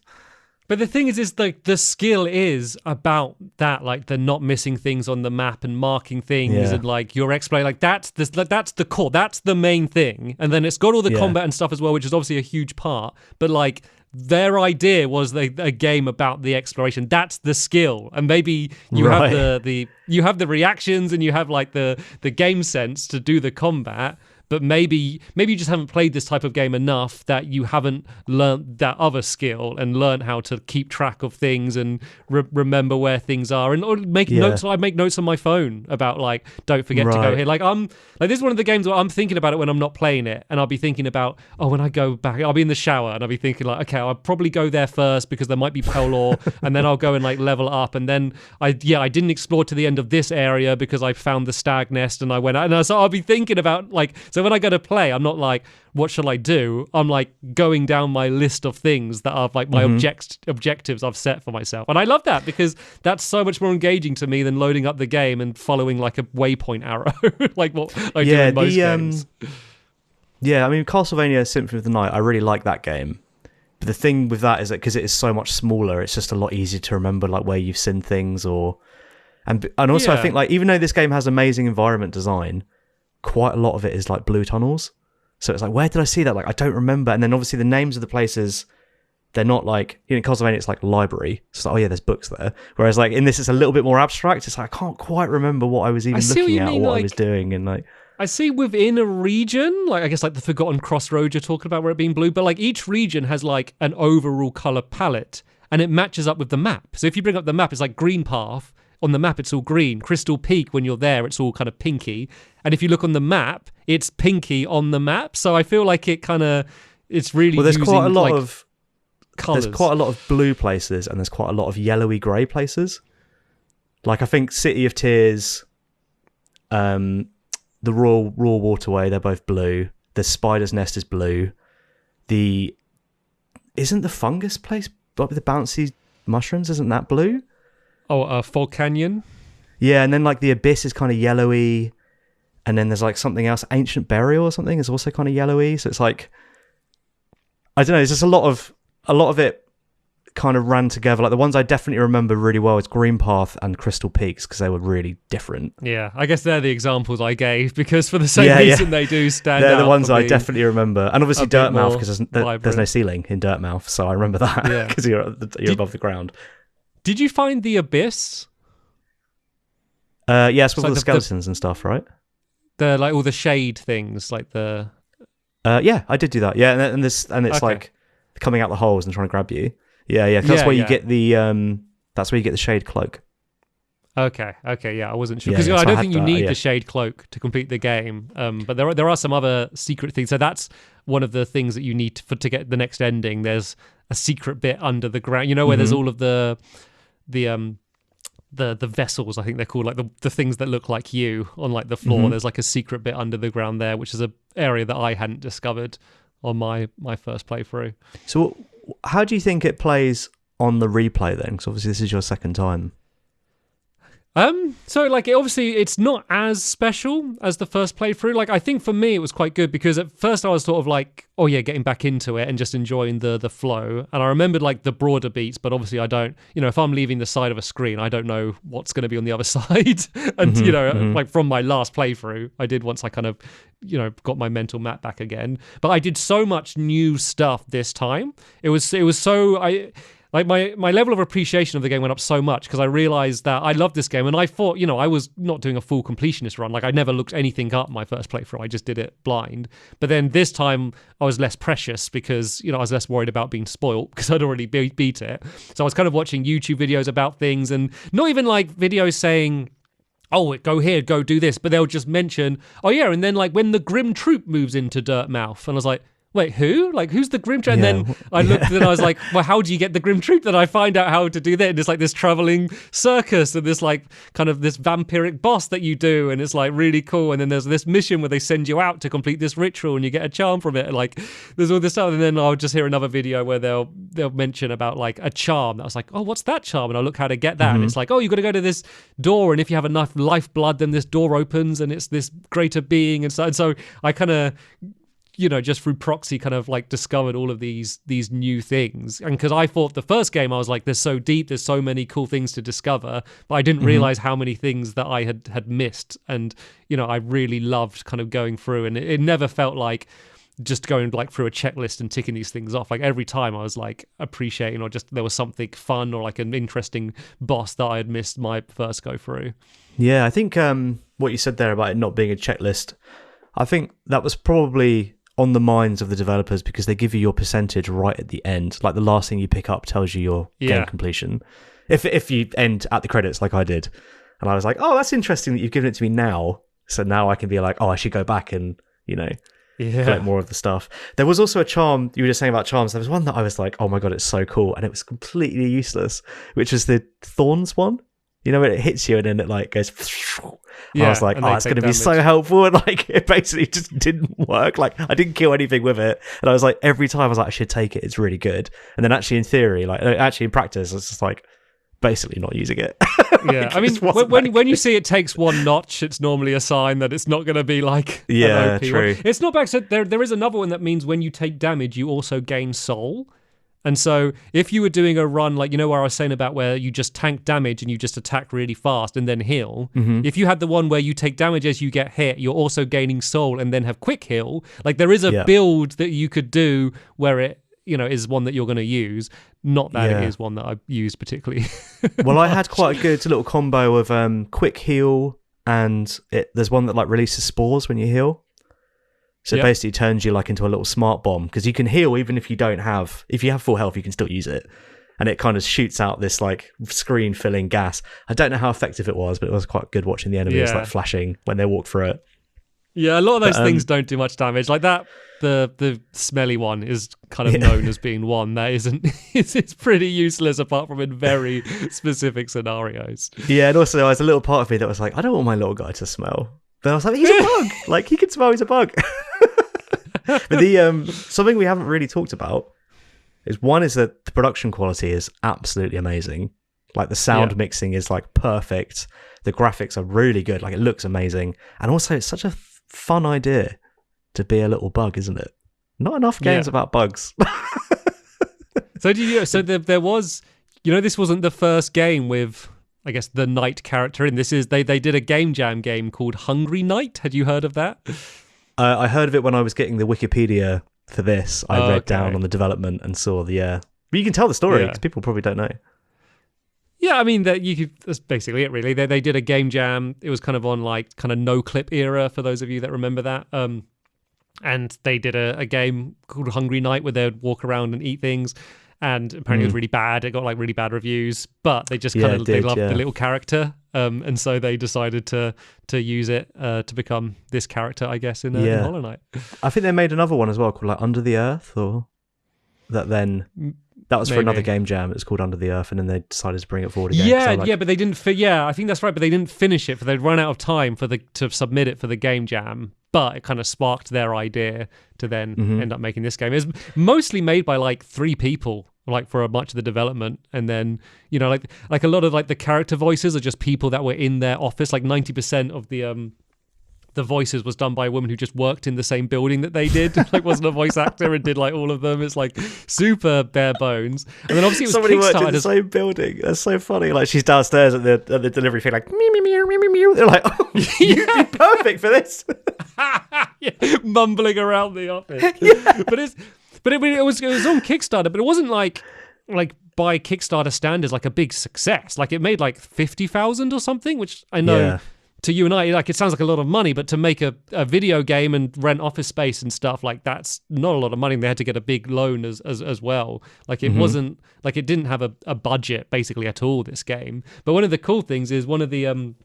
But the thing is like the skill is about that, like the not missing things on the map and marking things and like your explain, like that's the core, that's the main thing. And then it's got all the combat and stuff as well, which is obviously a huge part. But like their idea was a game about the exploration. That's the skill, and maybe you have you have the reactions and you have like the game sense to do the combat. But maybe you just haven't played this type of game enough that you haven't learnt that other skill and learnt how to keep track of things and remember where things are and or make notes. I make notes on my phone about like don't forget to go here. Like this is one of the games where I'm thinking about it when I'm not playing it, and I'll be thinking about when I go back, I'll be in the shower and I'll be thinking like, okay, I'll probably go there first because there might be Pelor, and then I'll go and like level up, and then I didn't explore to the end of this area because I found the stag nest and I went out, and so I'll be thinking about like so when I go to play, I'm not like, what shall I do? I'm like going down my list of things that are like my objectives I've set for myself. And I love that because that's so much more engaging to me than loading up the game and following like a waypoint arrow, like what I do in most games. Yeah, I mean, Castlevania Symphony of the Night, I really like that game. But the thing with that is that because it is so much smaller, it's just a lot easier to remember like where you've seen things and also I think like even though this game has amazing environment design, quite a lot of it is like blue tunnels. So it's like, where did I see that? Like, I don't remember. And then obviously the names of the places, they're not like, in Castlevania, it's like library. It's like, oh yeah, there's books there. Whereas like in this, it's a little bit more abstract. It's like, I can't quite remember what I was even looking at or what I was doing. And like, I see within a region, like I guess like the Forgotten Crossroads you're talking about where it being blue, but like each region has like an overall color palette and it matches up with the map. So if you bring up the map, it's like Green Path. On the map, it's all green. Crystal Peak, when you're there, it's all kind of pinky. And if you look on the map, it's pinky on the map. So I feel like it's really there's using, quite a lot like, of colours. There's quite a lot of blue places and there's quite a lot of yellowy grey places. Like I think City of Tears, the Royal Waterway, they're both blue. The Spider's Nest is blue. Isn't the fungus place, but with the bouncy mushrooms, isn't that blue? Fog Canyon. Yeah, and then like the Abyss is kind of yellowy, and then there's like something else, Ancient Burial or something, is also kind of yellowy. So it's like, I don't know. It's just a lot of it kind of ran together. Like the ones I definitely remember really well is Green Path and Crystal Peaks because they were really different. Yeah, I guess they're the examples I gave because for the same reason they do stand out. They're the ones I definitely remember, and obviously Dirtmouth because there's no ceiling in Dirtmouth, so I remember that because you're above the ground. Did you find the Abyss? Yes, with all the skeletons and stuff, right? The like all the shade things, like the. Yeah, I did do that. Yeah, and it's like coming out the holes and trying to grab you. Yeah. That's where you get the That's where you get the shade cloak. Okay, yeah, I wasn't sure because I don't think you need the shade cloak to complete the game. But there are some other secret things. So that's one of the things that you need to get the next ending. There's a secret bit under the ground. You know where there's all of the vessels, I think they're called, like the things that look like you on like the floor. There's like a secret bit under the ground there, which is a area that I hadn't discovered on my first playthrough. So how do you think it plays on the replay then? Because obviously this is your second time. So like obviously it's not as special as the first playthrough. Like I think for me it was quite good because at first I was sort of like, oh yeah, getting back into it and just enjoying the flow. And I remembered like the broader beats, but obviously I don't, if I'm leaving the side of a screen, I don't know what's going to be on the other side. And like from my last playthrough, I did once I kind of, got my mental map back again. But I did so much new stuff this time. It was so Like my level of appreciation of the game went up so much because I realized that I loved this game and I thought, I was not doing a full completionist run. Like I never looked anything up my first playthrough. I just did it blind. But then this time I was less precious because, I was less worried about being spoiled because I'd already beat it. So I was kind of watching YouTube videos about things and not even like videos saying, oh, go here, go do this. But they'll just mention, oh yeah. And then like when the Grim Troop moves into Dirtmouth and I was like, wait, who? Like, who's the Grim Troop? And then I looked and I was like, well, how do you get the Grim Troop? Then I find out how to do that. And it's like this traveling circus and this like kind of this vampiric boss that you do. And it's like really cool. And then there's this mission where they send you out to complete this ritual and you get a charm from it. And like there's all this stuff. And then I'll just hear another video where they'll mention about like a charm. I was like, oh, what's that charm? And I look how to get that. And it's like, oh, you got to go to this door. And if you have enough lifeblood, then this door opens and it's this greater being. And so I kind of just through proxy kind of like discovered all of these new things. And because I thought the first game, I was like, there's so deep, there's so many cool things to discover, but I didn't realize how many things that I had missed. And, I really loved kind of going through, and it never felt like just going like through a checklist and ticking these things off. Like every time I was like appreciating, or just there was something fun or like an interesting boss that I had missed my first go through. Yeah, I think what you said there about it not being a checklist, I think that was probably on the minds of the developers, because they give you your percentage right at the end. Like the last thing you pick up tells you your game completion. If you end at the credits like I did. And I was like, oh, that's interesting that you've given it to me now. So now I can be like, oh, I should go back and, collect more of the stuff. There was also a charm, you were just saying about charms. There was one that I was like, oh my God, it's so cool. And it was completely useless, which was the Thorns one. When it hits you and then it like goes. I was like, oh, it's going to be so helpful. And like, it basically just didn't work. Like, I didn't kill anything with it. And I was like, every time I was like, I should take it. It's really good. And then actually in theory, like actually in practice, it's just like basically not using it. Yeah, I mean, when you see it takes one notch, it's normally a sign that it's not going to be like an OP true. One. It's not bad. So there is another one that means when you take damage, you also gain soul. And so if you were doing a run, like, where I was saying about where you just tank damage and you just attack really fast and then heal, if you had the one where you take damage as you get hit, you're also gaining soul and then have quick heal. Like there is a build that you could do where it, is one that you're going to use. Not that it is one that I use particularly. Well, I had quite a good little combo of quick heal, and there's one that like releases spores when you heal. So it basically turns you like into a little smart bomb, because you can heal even if you have full health, you can still use it. And it kind of shoots out this like screen filling gas. I don't know how effective it was, but it was quite good watching the enemies like flashing when they walk through it. Yeah, a lot of those things don't do much damage. Like that, the smelly one is kind of known as being one that isn't. It's pretty useless apart from in very specific scenarios. Yeah, and also there's a little part of me that was like, I don't want my little guy to smell. But I was like, he's a bug. Like he can smell he's a bug. But the something we haven't really talked about is that the production quality is absolutely amazing. Like the sound mixing is like perfect. The graphics are really good. Like it looks amazing, and also it's such a fun idea to be a little bug, isn't it? Not enough games about bugs. So there was, this wasn't the first game with, I guess, the Knight character in. This is they did a game jam game called Hungry Knight. Had you heard of that? I heard of it when I was getting the Wikipedia for this. I read down on the development and saw but you can tell the story because people probably don't know. Yeah, I mean that's basically it. Really, they did a game jam. It was kind of on like kind of no clip era for those of you that remember that. And they did a game called Hungry Knight where they'd walk around and eat things. And apparently it was really bad. It got like really bad reviews, but they just kind of they loved the little character, and so they decided to use it to become this character, I guess, in Hollow Knight. I think they made another one as well called like Under the Earth, or that was for another game jam. It was called Under the Earth, and then they decided to bring it forward again. But they didn't. I think that's right, but they didn't finish it. They'd run out of time to submit it for the game jam. But it kind of sparked their idea to then end up making this game. It was mostly made by like 3 people, like for much of the development, and then like a lot of like the character voices are just people that were in their office. Like 90% of the voices was done by a woman who just worked in the same building that they did. Like wasn't a voice actor and did like all of them. It's like super bare bones. And then obviously it was somebody worked in the same building. That's so funny. Like she's downstairs at the delivery thing, like meow meow meow meow meow. They're like, oh, you'd be perfect for this. Mumbling around the office. But it was on Kickstarter, but it wasn't like by Kickstarter standards like a big success. Like it made like 50,000 or something, which I know to you and I, like it sounds like a lot of money, but to make a video game and rent office space and stuff, like that's not a lot of money. They had to get a big loan as well. Like it wasn't like it didn't have a budget basically at all, this game. But one of the cool things is one of the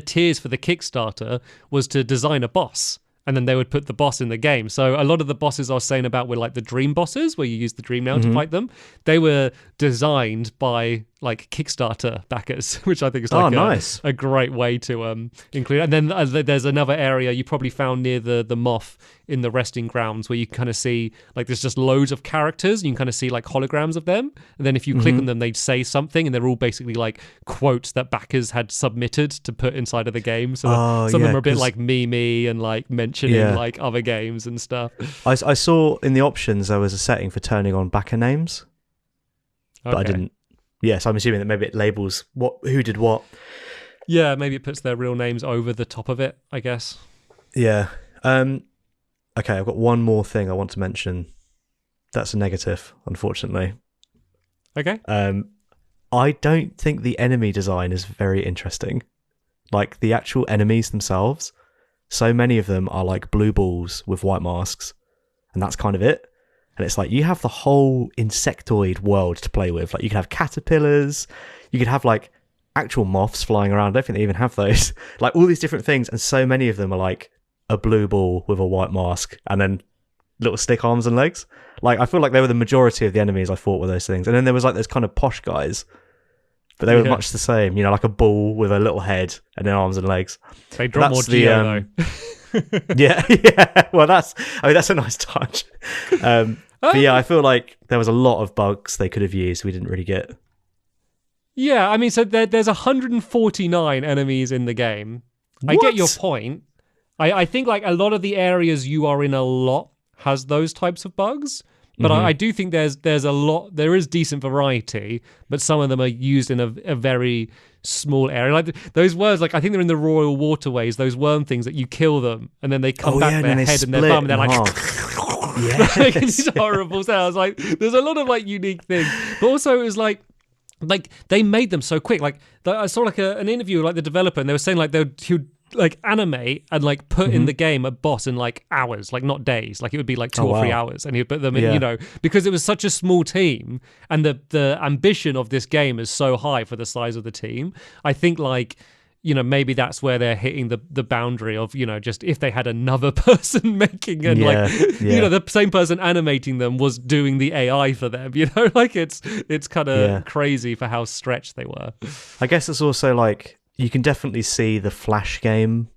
tiers for the Kickstarter was to design a boss. And then they would put the boss in the game. So a lot of the bosses I was saying about were like the dream bosses, where you use the dream now to fight them. They were designed by like Kickstarter backers, which I think is like nice. a great way to include. And then there's another area you probably found near the Moth in the resting grounds where you kind of see like there's just loads of characters. And you can kind of see like holograms of them, and then if you click on them, they'd say something, and they're all basically like quotes that backers had submitted to put inside of the game. So some of them are a bit like Mimi and like mentioning like other games and stuff. I saw in the options there was a setting for turning on backer names, but I didn't. Yeah, so I'm assuming that maybe it labels who did what. Yeah, maybe it puts their real names over the top of it, I guess. Yeah. Okay, I've got one more thing I want to mention. That's a negative, unfortunately. Okay. I don't think the enemy design is very interesting. Like, the actual enemies themselves, so many of them are like blue balls with white masks, and that's kind of it. And it's like, you have the whole insectoid world to play with. Like, you could have caterpillars, you could have like actual moths flying around. I don't think they even have those. Like, all these different things, and so many of them are like a blue ball with a white mask, and then little stick arms and legs. Like, I feel like they were the majority of the enemies I fought with those things. And then there was like those kind of posh guys, but they were much the same. You know, like a ball with a little head and then arms and legs. They drop more Geo though. yeah. Well, that's a nice touch. But yeah, I feel like there was a lot of bugs they could have used we didn't really get. Yeah, I mean, so there's 149 enemies in the game. What? I get your point. I think like a lot of the areas you are in a lot has those types of bugs, but I do think there is decent variety, but some of them are used in a very small area. Like those worms, like I think they're in the royal waterways, those worm things that you kill them and then they come back their head and their bum and they're like making these horrible sounds. Like there's a lot of like unique things, but also it was like they made them so quick. Like I saw like an interview with like the developer, and they were saying like he would like animate and like put in the game a boss in like hours, like not days. Like it would be like 2 or 3 hours, and he'd put them in, you know, because it was such a small team, and the ambition of this game is so high for the size of the team. I think like, you know, maybe that's where they're hitting the boundary of, you know, just if they had another person making and you know, the same person animating them was doing the AI for them, you know, like it's kind of crazy for how stretched they were. I guess it's also like, you can definitely see the Flash game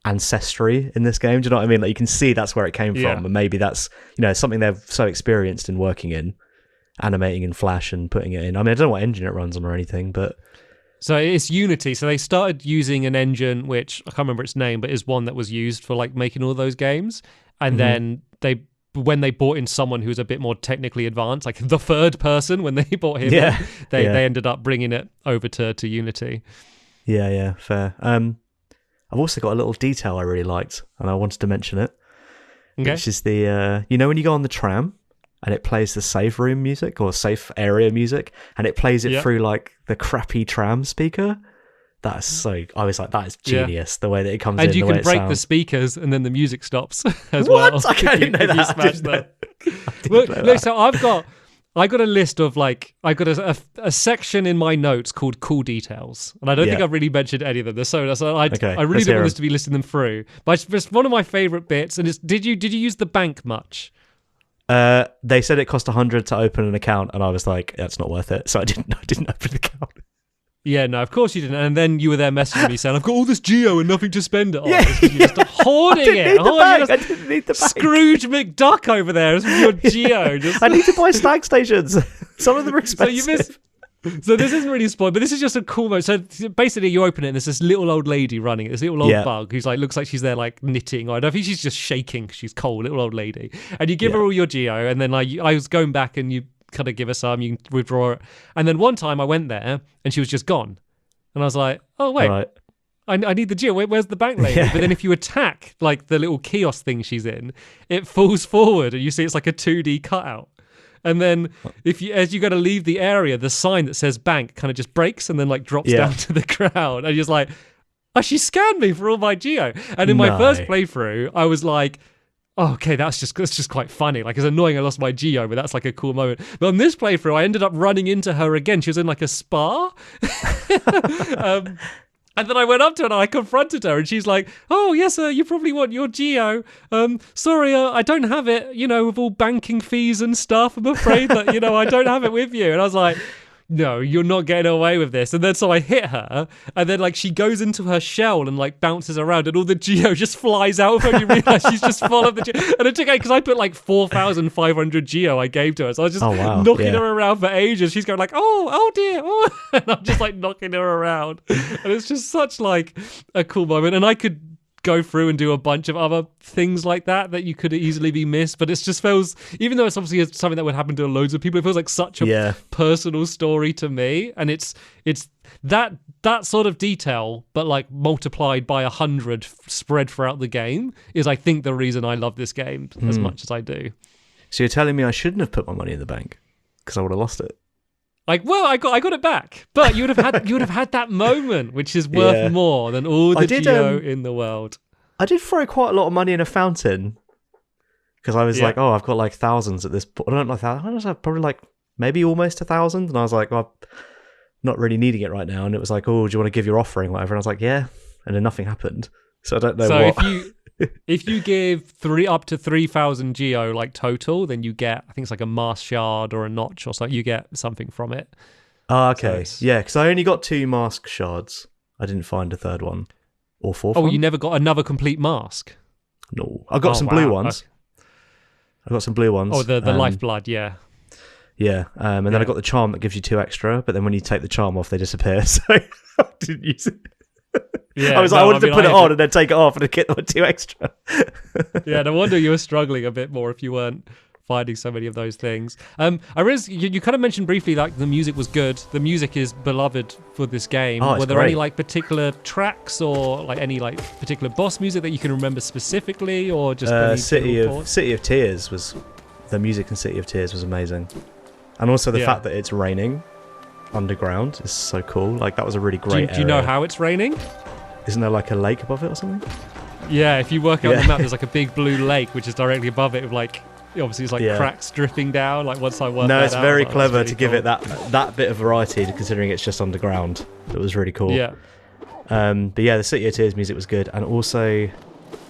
ancestry in this game. Do you know what I mean? Like you can see that's where it came from, and maybe that's, you know, something they're so experienced in working in, animating in Flash and putting it in. I mean, I don't know what engine it runs on or anything, but so it's Unity. So they started using an engine which I can't remember its name, but is one that was used for like making all those games, and then when they brought in someone who was a bit more technically advanced, like the third person, when they brought him in, they ended up bringing it over to Unity. Yeah, fair. I've also got a little detail I really liked, and I wanted to mention it, which is the, you know, when you go on the tram and it plays the safe room music or safe area music, and it plays it through like the crappy tram speaker. That's so, I was like, that is genius, the way that it comes in. And you can break the speakers and then the music stops as well. What? I didn't know that. Look, so I got a list of like, I got a section in my notes called cool details, and I don't think I've really mentioned any of them. So I really don't want this to be listing them through. But it's one of my favorite bits. And it's, did you use the bank much? They said it cost 100 to open an account, and I was like, that's not worth it. So I didn't open the account. Yeah, no, of course you didn't. And then you were there messaging me saying, I've got all this Geo and nothing to spend it on. You're just hoarding it. I didn't need the bank. Scrooge McDuck over there with your Geo. I need to buy stack stations. Some of them are expensive. So this isn't really a spoil, but this is just a cool moment. So basically you open it and there's this little old lady running it, this little old bug who's like, looks like she's there like knitting, or I don't think she's just shaking, she's cold, little old lady. And you give her all your Geo, and then like I was going back and you kind of give her some, you can withdraw it. And then one time I went there and she was just gone. And I was like, oh wait, I need the Geo. Where's the bank lady? But then if you attack like the little kiosk thing she's in, it falls forward and you see it's like a 2D cutout. And then as you got to leave the area, the sign that says bank kind of just breaks and then like drops down to the ground. And you're just like, oh, she scanned me for all my Geo. And in my first playthrough, I was like, oh, okay, that's just quite funny. Like, it's annoying I lost my Geo, but that's like a cool moment. But on this playthrough, I ended up running into her again. She was in like a spa. And then I went up to her and I confronted her, and she's like, oh, yes, you probably want your Geo. Sorry, I don't have it, you know, with all banking fees and stuff. I'm afraid that, you know, I don't have it with you. And I was like, no, you're not getting away with this. And then so I hit her, and then like she goes into her shell and like bounces around, and all the geo just flies out of her. You realise she's just full of the geo. And it took because I put like 4,500 geo I gave to her, so I was just knocking her around for ages. She's going like, oh dear, oh, and I'm just like knocking her around, and it's just such like a cool moment. And I could go through and do a bunch of other things like that you could easily be missed, but it just feels, even though it's obviously something that would happen to loads of people, it feels like such a personal story to me. And it's that sort of detail, but like multiplied by 100 spread throughout the game is, I think, the reason I love this game as much as I do. So you're telling me I shouldn't have put my money in the bank because I would have lost it? Like, well, I got it back, but you would have had that moment, which is worth more than all the geo in the world. I did throw quite a lot of money in a fountain because I was like, I've got like thousands at this point. I don't know, thousands. I probably like maybe almost 1,000, and I was like, I'm not really needing it right now. And it was like, oh, do you want to give your offering, whatever? And I was like, yeah, and then nothing happened. So I don't know. So if you give up to 3,000 geo like total, then you get, I think it's like a mask shard or a notch or something. You get something from it. Oh, okay. So yeah, because I only got 2 mask shards. I didn't find a third one or fourth one. You never got another complete mask? No. I got some blue ones. Okay. I got some blue ones. Oh, the lifeblood, yeah. Yeah, and then I got the charm that gives you 2 extra, but then when you take the charm off, they disappear, so I didn't use it. Yeah, I wanted to put it on and then take it off and then get the 2 extra. Yeah, no wonder you were struggling a bit more if you weren't finding so many of those things. I realized you kind of mentioned briefly like the music was good. The music is beloved for this game. Were there any like particular tracks or like any like particular boss music that you can remember specifically, or just City of Tears was the music in City of Tears was amazing, and also the fact that it's raining underground is so cool. Like that was a really great. Do you know how it's raining? Isn't there like a lake above it or something? Yeah, if you work out the map, there's like a big blue lake which is directly above it with like, obviously it's like cracks dripping down. Like once I worked it's very clever to give it that bit of variety, considering it's just underground. It was really cool. Yeah. But yeah, the City of Tears music was good, and also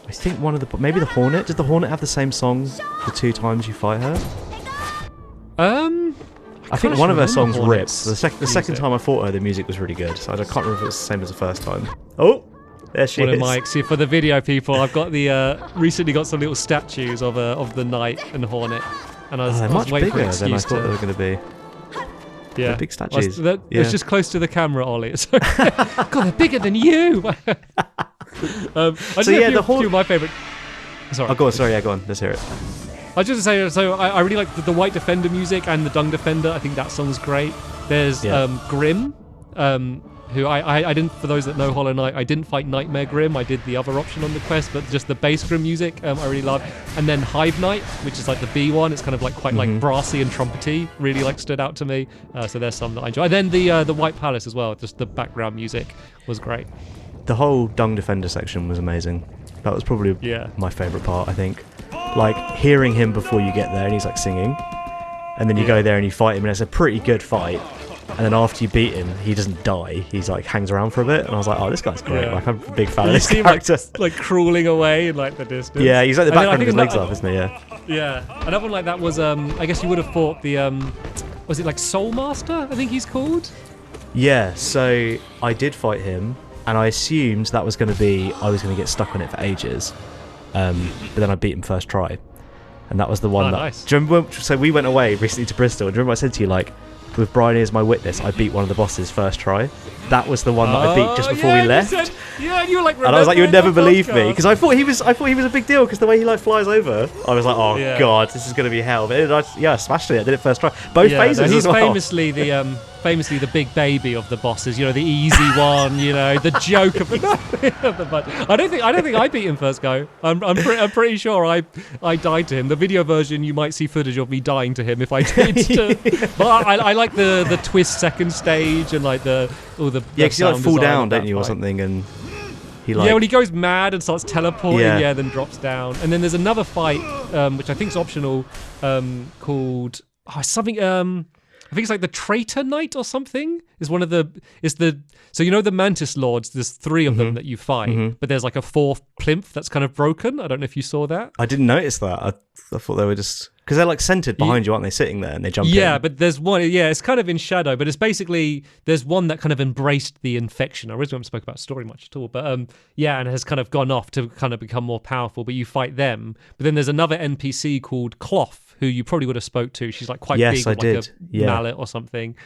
I think maybe the Hornet. Did the Hornet have the same song the 2 times you fight her? I think one of her songs rips. The second time I fought her, the music was really good. So I can't remember if it was the same as the first time. Oh, there she is. See, for the video people, I've got recently got some little statues of the Knight and Hornet, and I was much waiting bigger for than I thought they were going to be. Yeah, they're big statues. It's just close to the camera, Ollie. God, they're bigger than you. The Hornet. My favorite. Sorry. Oh, go on. Sorry, yeah, go on. Let's hear it. I was just say, so I really like the White Defender music and the Dung Defender. I think that song's great. There's Grim, who I didn't, for those that know Hollow Knight, I didn't fight Nightmare Grim. I did the other option on the quest, but just the bass Grim music I really love. And then Hive Knight, which is like the B one. It's kind of like quite like brassy and trumpety. Really like stood out to me. So there's some that I enjoy. And then the White Palace as well. Just the background music was great. The whole Dung Defender section was amazing. That was probably my favourite part, I think. Like hearing him before you get there and he's like singing, and then you go there and you fight him and it's a pretty good fight, and then after you beat him he doesn't die, he's like hangs around for a bit, and I was like, oh, this guy's great. Like I'm a big fan of this character. Like crawling away in like the distance. Yeah, he's like the background of his legs up, isn't he? Yeah, another one like that was I guess you would have thought the was it like Soul Master, I think he's called? Yeah, so I did fight him and I assumed that was going to be, I was going to get stuck on it for ages. But then I beat him first try, and that was the one. Nice. Do you remember? So we went away recently to Bristol, and do you remember I said to you, like, with Brian as my witness, I beat one of the bosses first try. That was the one that I beat just before we left. And you were like, and I was like, you would never believe me, because I thought he was a big deal, because the way he like flies over, I was like, oh god, this is going to be hell. But I smashed it. I did it first try. Both phases. He's as well. famously the big baby of the bosses, the easy one, the joke of the bunch. I don't think I beat him first go. I'm pretty sure I died to him. The video version, you might see footage of me dying to him if I did. But I like the twist second stage and like all the because you like fall down, don't you, or something, and he like when he goes mad and starts teleporting, then drops down. And then there's another fight which I think is optional called something. I think it's like the Traitor Knight or something. Is one of the so the Mantis Lords. There's 3 of them that you fight, but there's like a 4th plinth that's kind of broken. I don't know if you saw that. I didn't notice that. I thought they were just Because they're like centered behind you, aren't they? Sitting there and they jump in. Yeah, but there's one. Yeah, it's kind of in shadow, but it's basically there's one that kind of embraced the infection. I originally haven't spoke about story much at all, but yeah, and has kind of gone off to kind of become more powerful. But you fight them. But then there's another NPC called Cloth, who you probably would have spoke to. She's like quite big, with like a mallet or something.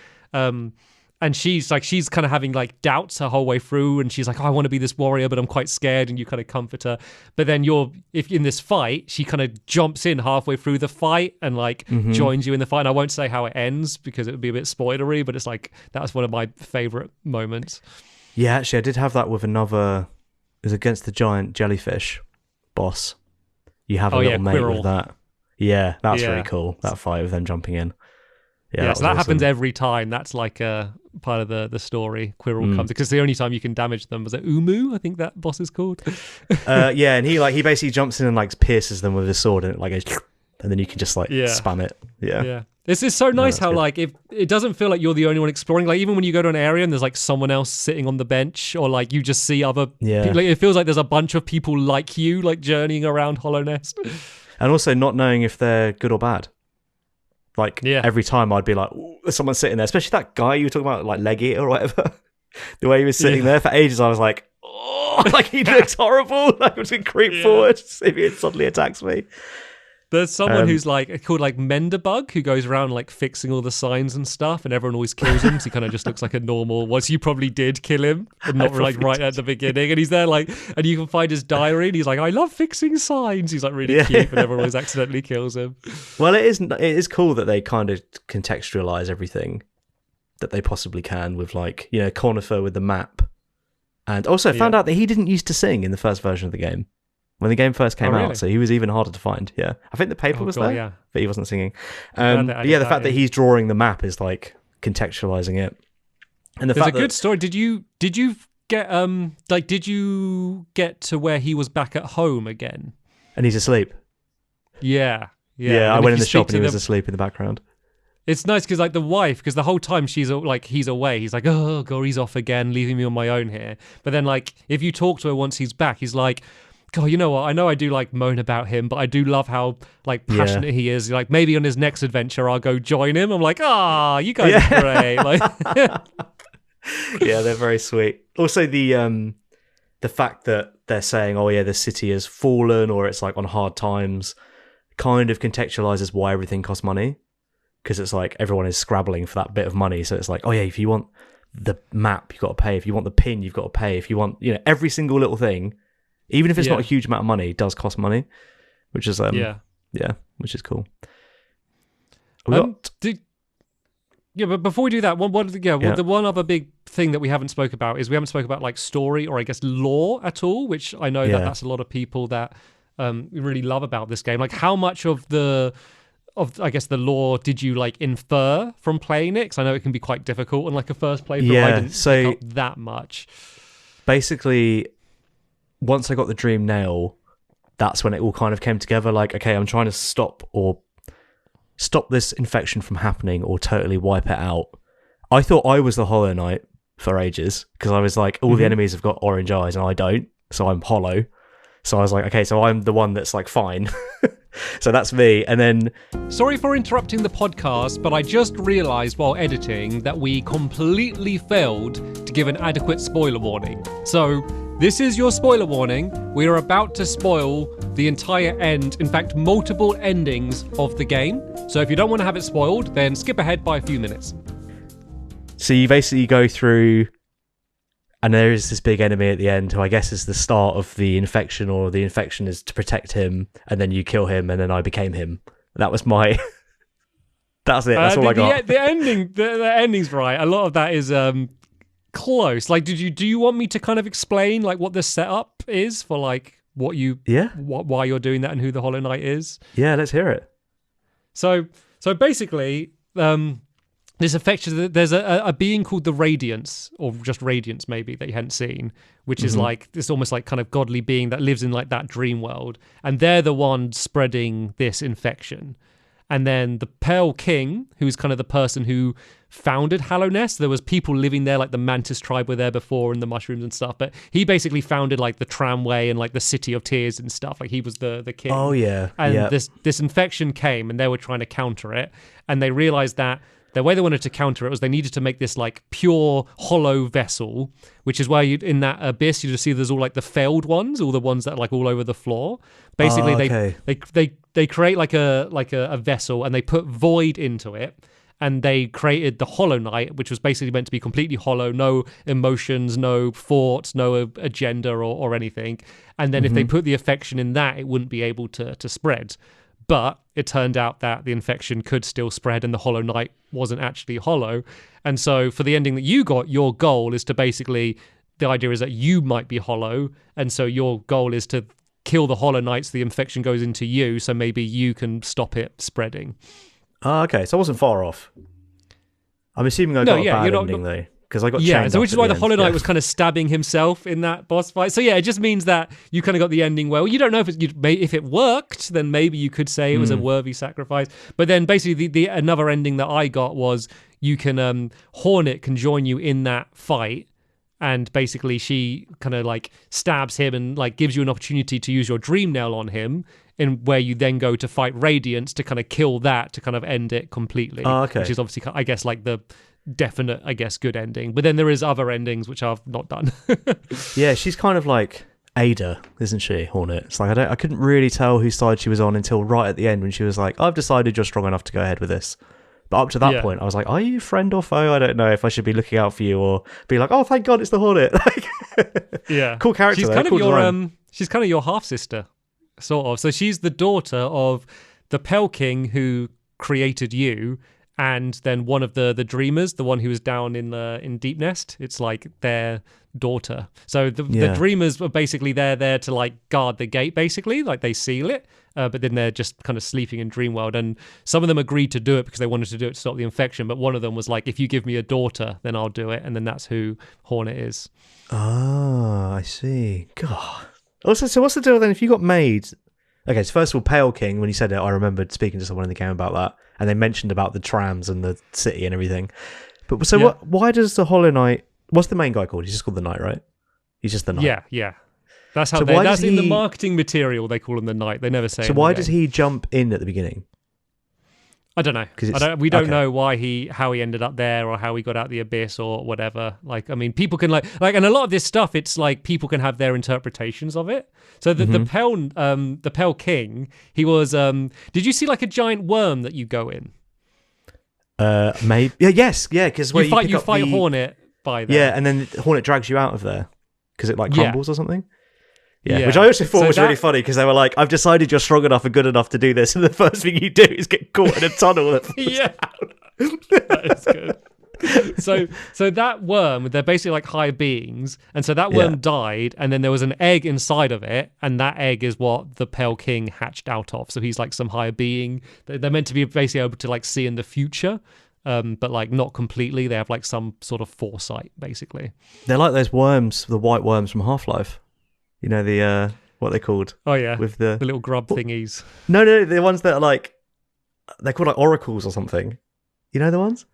And she's kind of having like doubts her whole way through, and she's like, oh, I want to be this warrior, but I'm quite scared, and you kind of comfort her. But then if in this fight, she kind of jumps in halfway through the fight and like joins you in the fight. And I won't say how it ends because it would be a bit spoilery, but it's like that was one of my favorite moments. Yeah, actually, I did have that with another. It was against the giant jellyfish boss. You have a little mate Quirrell. With that. Yeah, that's really cool. That fight with them jumping in. Yeah, so that happens every time. That's like a part of the story. Quirrell comes because the only time you can damage them was Umu, I think that boss is called. Yeah, and he basically jumps in and like pierces them with his sword, and it like goes, and then you can just like spam it. Yeah. This is so nice how good. Like if it doesn't feel like you're the only one exploring. Like even when you go to an area and there's like someone else sitting on the bench, or like you just see other people, like, it feels like there's a bunch of people like you like journeying around Hollow Nest. And also not knowing if they're good or bad. Like every time I'd be like, there's someone sitting there, especially that guy you were talking about, like Leggy or whatever. The way he was sitting there for ages, I was like, oh, like he looks horrible. Like I was going to creep forward to see if he suddenly attacks me. There's someone who's like called like Menderbug who goes around like fixing all the signs and stuff, and everyone always kills him. So he kind of just looks like a normal. Well, so you probably did kill him, and not like right at the beginning. And he's there like, and you can find his diary, and he's like, I love fixing signs. He's like really cute, and everyone always accidentally kills him. Well, it is cool that they kind of contextualize everything that they possibly can with like Conifer with the map, and also found out that he didn't used to sing in the first version of the game. When the game first came out, so he was even harder to find. Yeah, I think the paper was there, but he wasn't singing. But the fact that he's drawing the map is like contextualizing it. And there's a good story. Did you get did you get to where he was back at home again? And he's asleep. Yeah. I went in the shop and he was asleep in the background. It's nice because like the wife, because the whole time she's like he's away, he's like, oh god, he's off again, leaving me on my own here. But then like if you talk to her once he's back, he's like, God, you know what? I know I do like moan about him, but I do love how like passionate he is. Like maybe on his next adventure, I'll go join him. I'm like, you guys are great. Like, yeah, they're very sweet. Also, the fact that they're saying, oh yeah, the city has fallen or it's like on hard times, kind of contextualizes why everything costs money, because it's like everyone is scrabbling for that bit of money. So it's like, oh yeah, if you want the map, you've got to pay. If you want the pin, you've got to pay. If you want, every single little thing. Even if it's not a huge amount of money, it does cost money, which is which is cool. But before we do that, the one other big thing that we haven't spoke about is we haven't spoke about like story or I guess lore at all, which I know that's a lot of people that really love about this game. Like how much of the lore did you like infer from playing it? Because I know it can be quite difficult on like a first playthrough. I didn't pick up that much. Basically, once I got the dream nail, that's when it all kind of came together. Like, okay, I'm trying to stop this infection from happening or totally wipe it out. I thought I was the Hollow Knight for ages because I was like, all the enemies have got orange eyes and I don't, so I'm hollow. So I was like, okay, so I'm the one that's like fine. So that's me. And then... Sorry for interrupting the podcast, but I just realised while editing that we completely failed to give an adequate spoiler warning. So... this is your spoiler warning. We are about to spoil the entire end, in fact, multiple endings of the game. So if you don't want to have it spoiled, then skip ahead by a few minutes. So you basically go through, and there is this big enemy at the end who I guess is the start of the infection, or the infection is to protect him, and then you kill him, and then I became him. That was my... That's it. That's all I got. The ending's right. A lot of that is... close. Like, do you want me to kind of explain like what the setup is for like what you why you're doing that and who the Hollow Knight is? Yeah, let's hear it. So basically, this affection. There's a being called the Radiance, or just Radiance maybe, that you hadn't seen, which is like this almost like kind of godly being that lives in like that dream world, and they're the ones spreading this infection. And then the Pale King, who's kind of the person who founded Hallownest. There was people living there, like the Mantis tribe were there before, and the mushrooms and stuff. But he basically founded like the tramway and like the City of Tears and stuff. Like he was the king. Oh yeah. And this infection came, and they were trying to counter it. And they realized that the way they wanted to counter it was they needed to make this like pure hollow vessel, which is why in that abyss you just see there's all like the failed ones, all the ones that are like all over the floor. Basically, they create like a vessel, and they put void into it, and they created the Hollow Knight, which was basically meant to be completely hollow, no emotions, no thoughts, no agenda or anything. And then if they put the infection in that, it wouldn't be able to spread. But it turned out that the infection could still spread, and the Hollow Knight wasn't actually hollow. And so for the ending that you got, your goal is to basically, the idea is that you might be hollow, and so your goal is to kill the Hollow Knight so the infection goes into you, so maybe you can stop it spreading. Oh, okay. So I wasn't far off. I'm assuming I got a bad ending though, because I got chained so which is why the Hollow Knight was was kind of stabbing himself in that boss fight. So yeah, it just means that you kind of got the ending where you don't know if it worked, then maybe you could say it was a worthy sacrifice. But then basically the another ending that I got was you can Hornet can join you in that fight. And basically she kind of like stabs him and like gives you an opportunity to use your dream nail on him, in where you then go to fight Radiance to kind of kill that to kind of end it completely. Oh, okay. Which is obviously, I guess, like the definite, I guess, good ending. But then there is other endings which I've not done. Yeah, she's kind of like Ada, isn't she, Hornet? It's like I couldn't really tell whose side she was on until right at the end when she was like, I've decided you're strong enough to go ahead with this. But up to that point, I was like, are you friend or foe? I don't know if I should be looking out for you or be like, oh, thank God it's the Hornet. Yeah. Cool character. She's though. kind Cool of your design. she's kind of your half sister, sort of. So she's the daughter of the Pale King who created you, and then one of the dreamers, the one who was down in Deep Nest. It's like their daughter. So the dreamers were basically there to like guard the gate, basically, like they seal it. But then they're just kind of sleeping in Dreamworld, and some of them agreed to do it because they wanted to do it to stop the infection. But one of them was like, "If you give me a daughter, then I'll do it." And then that's who Hornet is. Ah, I see. God. Also, so what's the deal then? If you got made, okay. So first of all, Pale King. When you said it, I remembered speaking to someone in the game about that, and they mentioned about the trams and the city and everything. But so what? Why does the Hollow Knight? What's the main guy called? He's just called the Knight, right? He's just the Knight. Yeah. That's how that's in the marketing material. They call him the Knight. They never say. So why does he jump in at the beginning? I don't know. We don't know how he ended up there or how he got out the abyss or whatever. Like, I mean, people can like, and a lot of this stuff, it's like people can have their interpretations of it. So the Pale King, he was. Did you see like a giant worm that you go in? Maybe. Yes. Because you fight Hornet by there. Yeah, and then Hornet drags you out of there because it like crumbles or something. Yeah, which I also thought was really funny because they were like, I've decided you're strong enough and good enough to do this, and the first thing you do is get caught in a tunnel. That is good. So that worm, they're basically like higher beings, and so that worm died, and then there was an egg inside of it, and that egg is what the Pale King hatched out of. So he's like some higher being. They're meant to be basically able to like see in the future. But like not completely. They have like some sort of foresight, basically. They're like those worms, the white worms from Half-Life. You know, the what are they called? Oh yeah, with the little grub thingies. No, the ones that are like, they're called like oracles or something. You know the ones?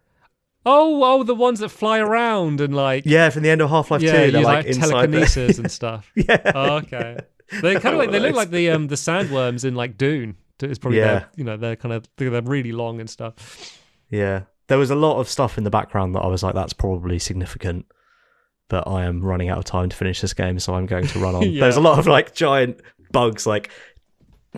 Oh, the ones that fly around and like from the end of Half-Life 2. They're like telekinesis and stuff. Yeah. Oh, okay. They kind of like they look like the sandworms in like Dune. It's probably they're really long and stuff. Yeah, there was a lot of stuff in the background that I was like, that's probably significant. But I am running out of time to finish this game, so I'm going to run on. There's a lot of like giant bugs like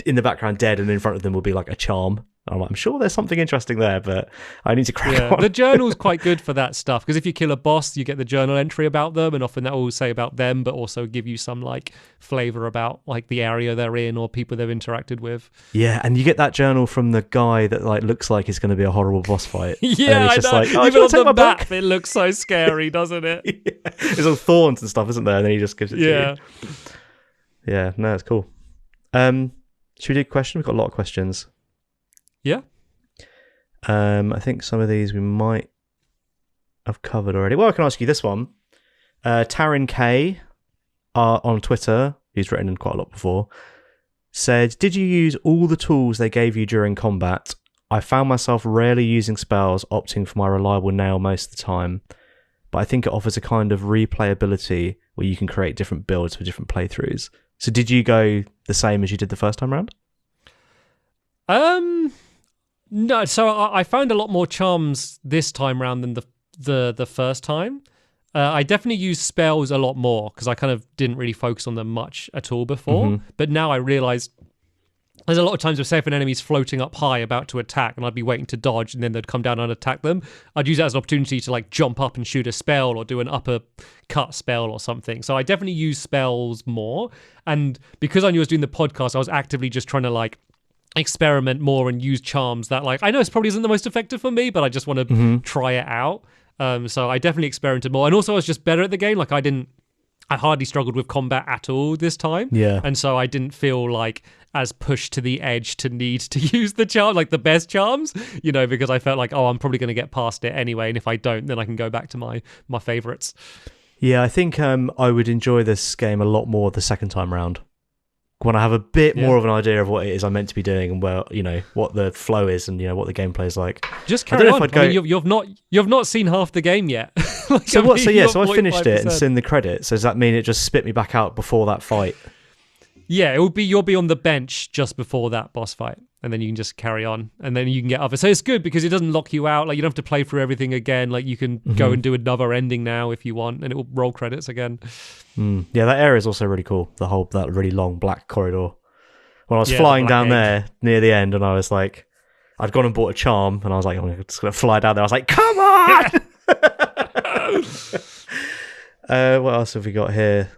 in the background dead, and in front of them will be like a charm. I'm sure there's something interesting there, but I need to crack on. The journal's quite good for that stuff, because if you kill a boss, you get the journal entry about them, and often that will say about them, but also give you some like flavor about like the area they're in or people they've interacted with. Yeah, and you get that journal from the guy that like looks like it's going to be a horrible boss fight. Yeah, and I know. Like, even on the map, it looks so scary, doesn't it? Yeah. There's all thorns and stuff, isn't there? And then he just gives it to you. Yeah, no, it's cool. Should we do a question? We've got a lot of questions. Yeah. I think some of these we might have covered already. Well, I can ask you this one. Taryn K on Twitter, who's written quite a lot before, said, did you use all the tools they gave you during combat, I found myself rarely using spells, opting for my reliable nail most of the time, but I think it offers a kind of replayability where you can create different builds for different playthroughs. So did you go the same as you did the first time round? No, so I found a lot more charms this time round than the first time. I definitely use spells a lot more because I kind of didn't really focus on them much at all before. But now I realise there's a lot of times where, say, if an enemy's floating up high about to attack and I'd be waiting to dodge and then they'd come down and attack them, I'd use that as an opportunity to like jump up and shoot a spell or do an upper cut spell or something. So I definitely use spells more. And because I knew I was doing the podcast, I was actively just trying to like experiment more and use charms that like I know it probably isn't the most effective for me, but I just want to try it out. So I definitely experimented more. And also I was just better at the game. Like I hardly struggled with combat at all this time. Yeah. And so I didn't feel like as pushed to the edge to need to use the charm, like the best charms, you know, because I felt like, oh, I'm probably going to get past it anyway. And if I don't, then I can go back to my favorites. Yeah, I think I would enjoy this game a lot more the second time round. When I have a bit more of an idea of what it is I'm meant to be doing and where, you know, what the flow is and, you know, what the gameplay is like. Just carry on. I mean, you've not seen half the game yet. Like, so I finished it and seen the credits. So does that mean it just spit me back out before that fight? Yeah, you'll be on the bench just before that boss fight, and then you can just carry on, and then you can get other. So it's good because it doesn't lock you out. Like you don't have to play through everything again. Like you can go and do another ending now if you want, and it will roll credits again. Yeah, that area is also really cool. That really long black corridor. When I was flying down there near the end, and I was like, I'd gone and bought a charm, and I was like, I'm just gonna fly down there. I was like, come on! What else have we got here?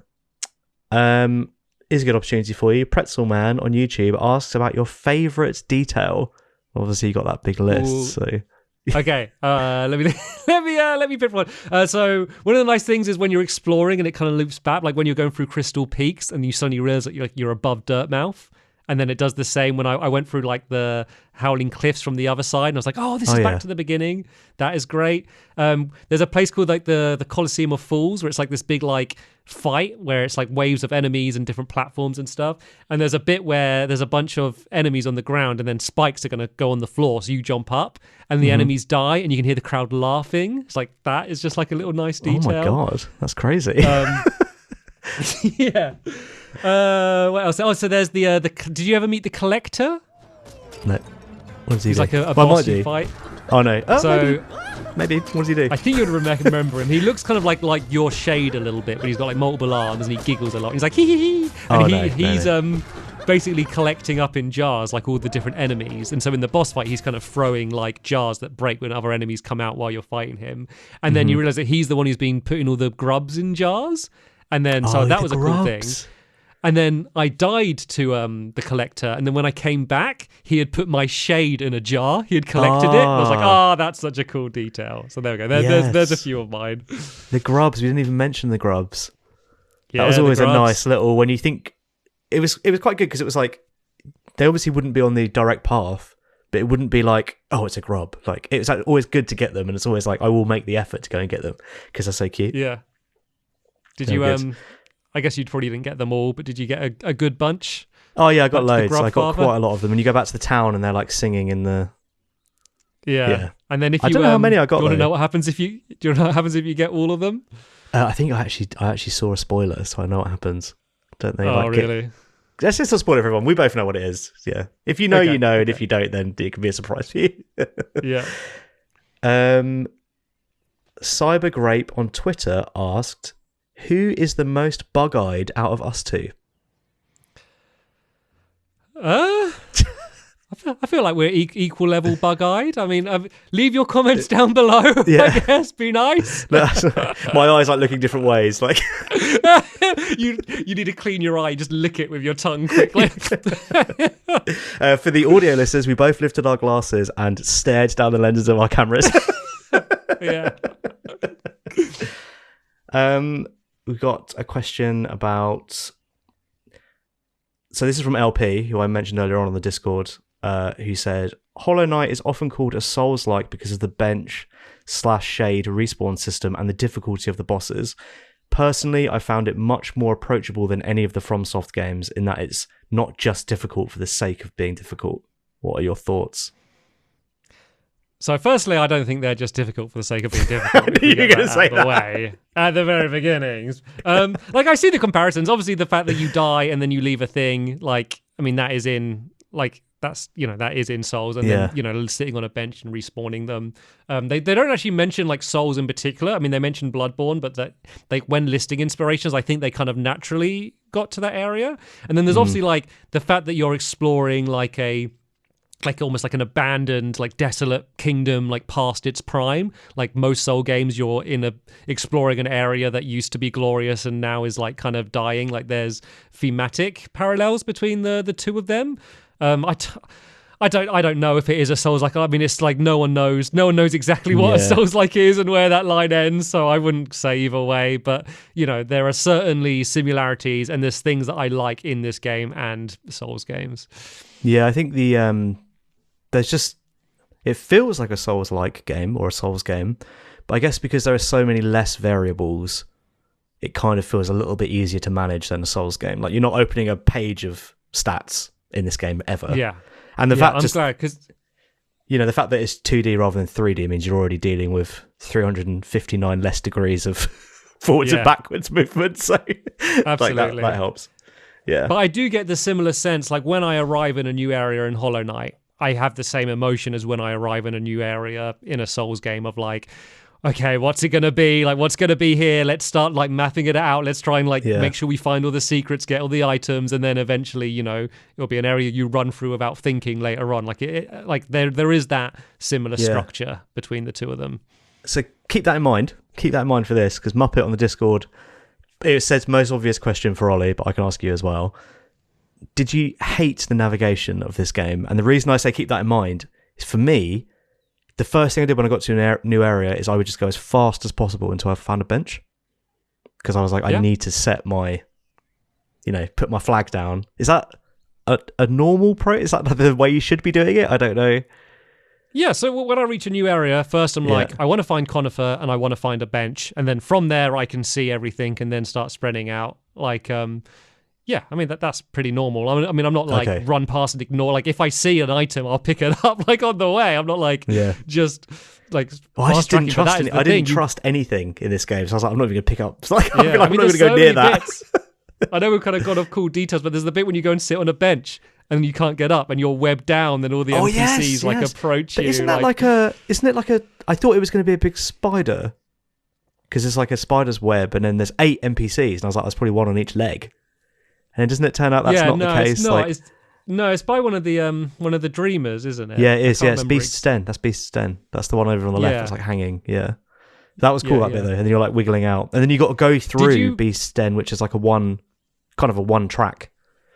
Is a good opportunity for you. Pretzel Man on YouTube asks about your favourite detail. Obviously, you got that big list. So okay, let me pick one. So one of the nice things is when you're exploring and it kind of loops back, like when you're going through Crystal Peaks and you suddenly realize that you're above Dirtmouth. And then it does the same when I went through like the Howling Cliffs from the other side, and I was like, "Oh, this is back to the beginning." That is great. There's a place called like the Colosseum of Fools, where it's like this big like fight where it's like waves of enemies and different platforms and stuff. And there's a bit where there's a bunch of enemies on the ground, and then spikes are going to go on the floor, so you jump up, and the enemies die, and you can hear the crowd laughing. It's like that is just like a little nice detail. Oh my god, that's crazy. Yeah. What else? Oh, so there's the. Did you ever meet the Collector? No. What does he do? He's like a boss you fight. Oh no. Oh, so maybe. What does he do? I think you'd remember him. He looks kind of like your shade a little bit, but he's got like multiple arms and he giggles a lot. He's like hee hee hee, and he's basically collecting up in jars like all the different enemies. And so in the boss fight, he's kind of throwing like jars that break when other enemies come out while you're fighting him. And then you realize that he's the one who's been putting all the grubs in jars. And then so that was a cool thing. And then I died to the Collector, and then when I came back, he had put my shade in a jar. He had collected it. And I was like, that's such a cool detail. So there we go. There's a few of mine. The grubs. We didn't even mention the grubs. Yeah, that was always a nice little. When you think it was quite good because it was like they obviously wouldn't be on the direct path, but it wouldn't be like, oh, it's a grub. Like it's always good to get them, and it's always like I will make the effort to go and get them because they're so cute. Yeah. Did you I guess you probably didn't get them all, but did you get a good bunch? Oh yeah, I got loads. I got quite a lot of them. When you go back to the town and they're like singing in the yeah. And then if you I don't know how many I got. Do you want to know what happens if you get all of them? I think I actually saw a spoiler, so I know what happens. Don't they? Oh really? Let's just not spoil it for everyone. We both know what it is. Yeah. If you know, you know, and if you don't, then it can be a surprise for you. Yeah. Cyber Grape on Twitter asked, who is the most bug-eyed out of us two? I feel like we're equal level bug-eyed. I mean, leave your comments down below. Yeah. I guess. Be nice. My eyes like looking different ways. Like you need to clean your eye. Just lick it with your tongue quickly. For the audio listeners, we both lifted our glasses and stared down the lenses of our cameras. Yeah. We've got a question about. So this is from LP, who I mentioned earlier on the Discord, who said, Hollow Knight is often called a Souls-like because of the bench/shade respawn system and the difficulty of the bosses. Personally, I found it much more approachable than any of the FromSoft games in that it's not just difficult for the sake of being difficult. What are your thoughts? So firstly, I don't think they're just difficult for the sake of being difficult. You're going to say that way at the very beginnings. Like I see the comparisons. Obviously, the fact that you die and then you leave a thing, like, I mean, that is in like that's that is in Souls, and then sitting on a bench and respawning them. They don't actually mention like Souls in particular. I mean, they mention Bloodborne, but that when listing inspirations, I think they kind of naturally got to that area. And then there's obviously like the fact that you're exploring like almost like an abandoned, like desolate kingdom, like past its prime. Like most Soul games, you're exploring an area that used to be glorious and now is like kind of dying. Like there's thematic parallels between the two of them. I don't know if it is a Souls-like. I mean, it's like no one knows exactly what a Souls-like is and where that line ends. So I wouldn't say either way. But there are certainly similarities, and there's things that I like in this game and Souls games. Yeah, I think it feels like a Souls-like game or a Souls game, but I guess because there are so many less variables, it kind of feels a little bit easier to manage than a Souls game. Like you're not opening a page of stats in this game ever. Yeah. And the fact glad because the fact that it's 2D rather than 3D means you're already dealing with 359 less degrees of forwards and backwards movement. So absolutely that helps. Yeah. But I do get the similar sense, like when I arrive in a new area in Hollow Knight, I have the same emotion as when I arrive in a new area in a Souls game of like, okay, what's it going to be? Like, what's going to be here? Let's start like mapping it out. Let's try and make sure we find all the secrets, get all the items, and then eventually, it'll be an area you run through without thinking later on. Like there is that similar structure between the two of them. So keep that in mind. Keep that in mind for this, because Muppet on the Discord, it says most obvious question for Ollie, but I can ask you as well. Did you hate the navigation of this game? And the reason I say keep that in mind is, for me, the first thing I did when I got to a new area is I would just go as fast as possible until I found a bench. Because I was like, I need to set my, put my flag down. Is that a normal Is that the way you should be doing it? I don't know. Yeah, so when I reach a new area, first I'm like, I want to find Conifer and I want to find a bench. And then from there, I can see everything and then start spreading out. Like, yeah, I mean, that's pretty normal. I mean, I'm not like run past and ignore. Like, if I see an item, I'll pick it up like on the way. I'm not like just like. Well, I just didn't trust. I didn't trust anything in this game, so I was like, I'm not even going to pick up. It's like, I'm not going to go near that. I know we've kind of gone off cool details, but there's the bit when you go and sit on a bench and you can't get up and you're webbed down, then all the NPCs approach you. Isn't that isn't it like a? I thought it was going to be a big spider, because it's like a spider's web, and then there's 8 NPCs, and I was like, that's probably one on each leg. And doesn't it turn out that's not the case? It's by one of the dreamers, isn't it? Yeah, it is. Yeah, it's Beast's Den. That's Beast's Den. That's the one over on the left. It's like hanging. Yeah, that was cool. That bit though, and then you're like wiggling out, and then you got to go through Beast's Den, which is like a one track.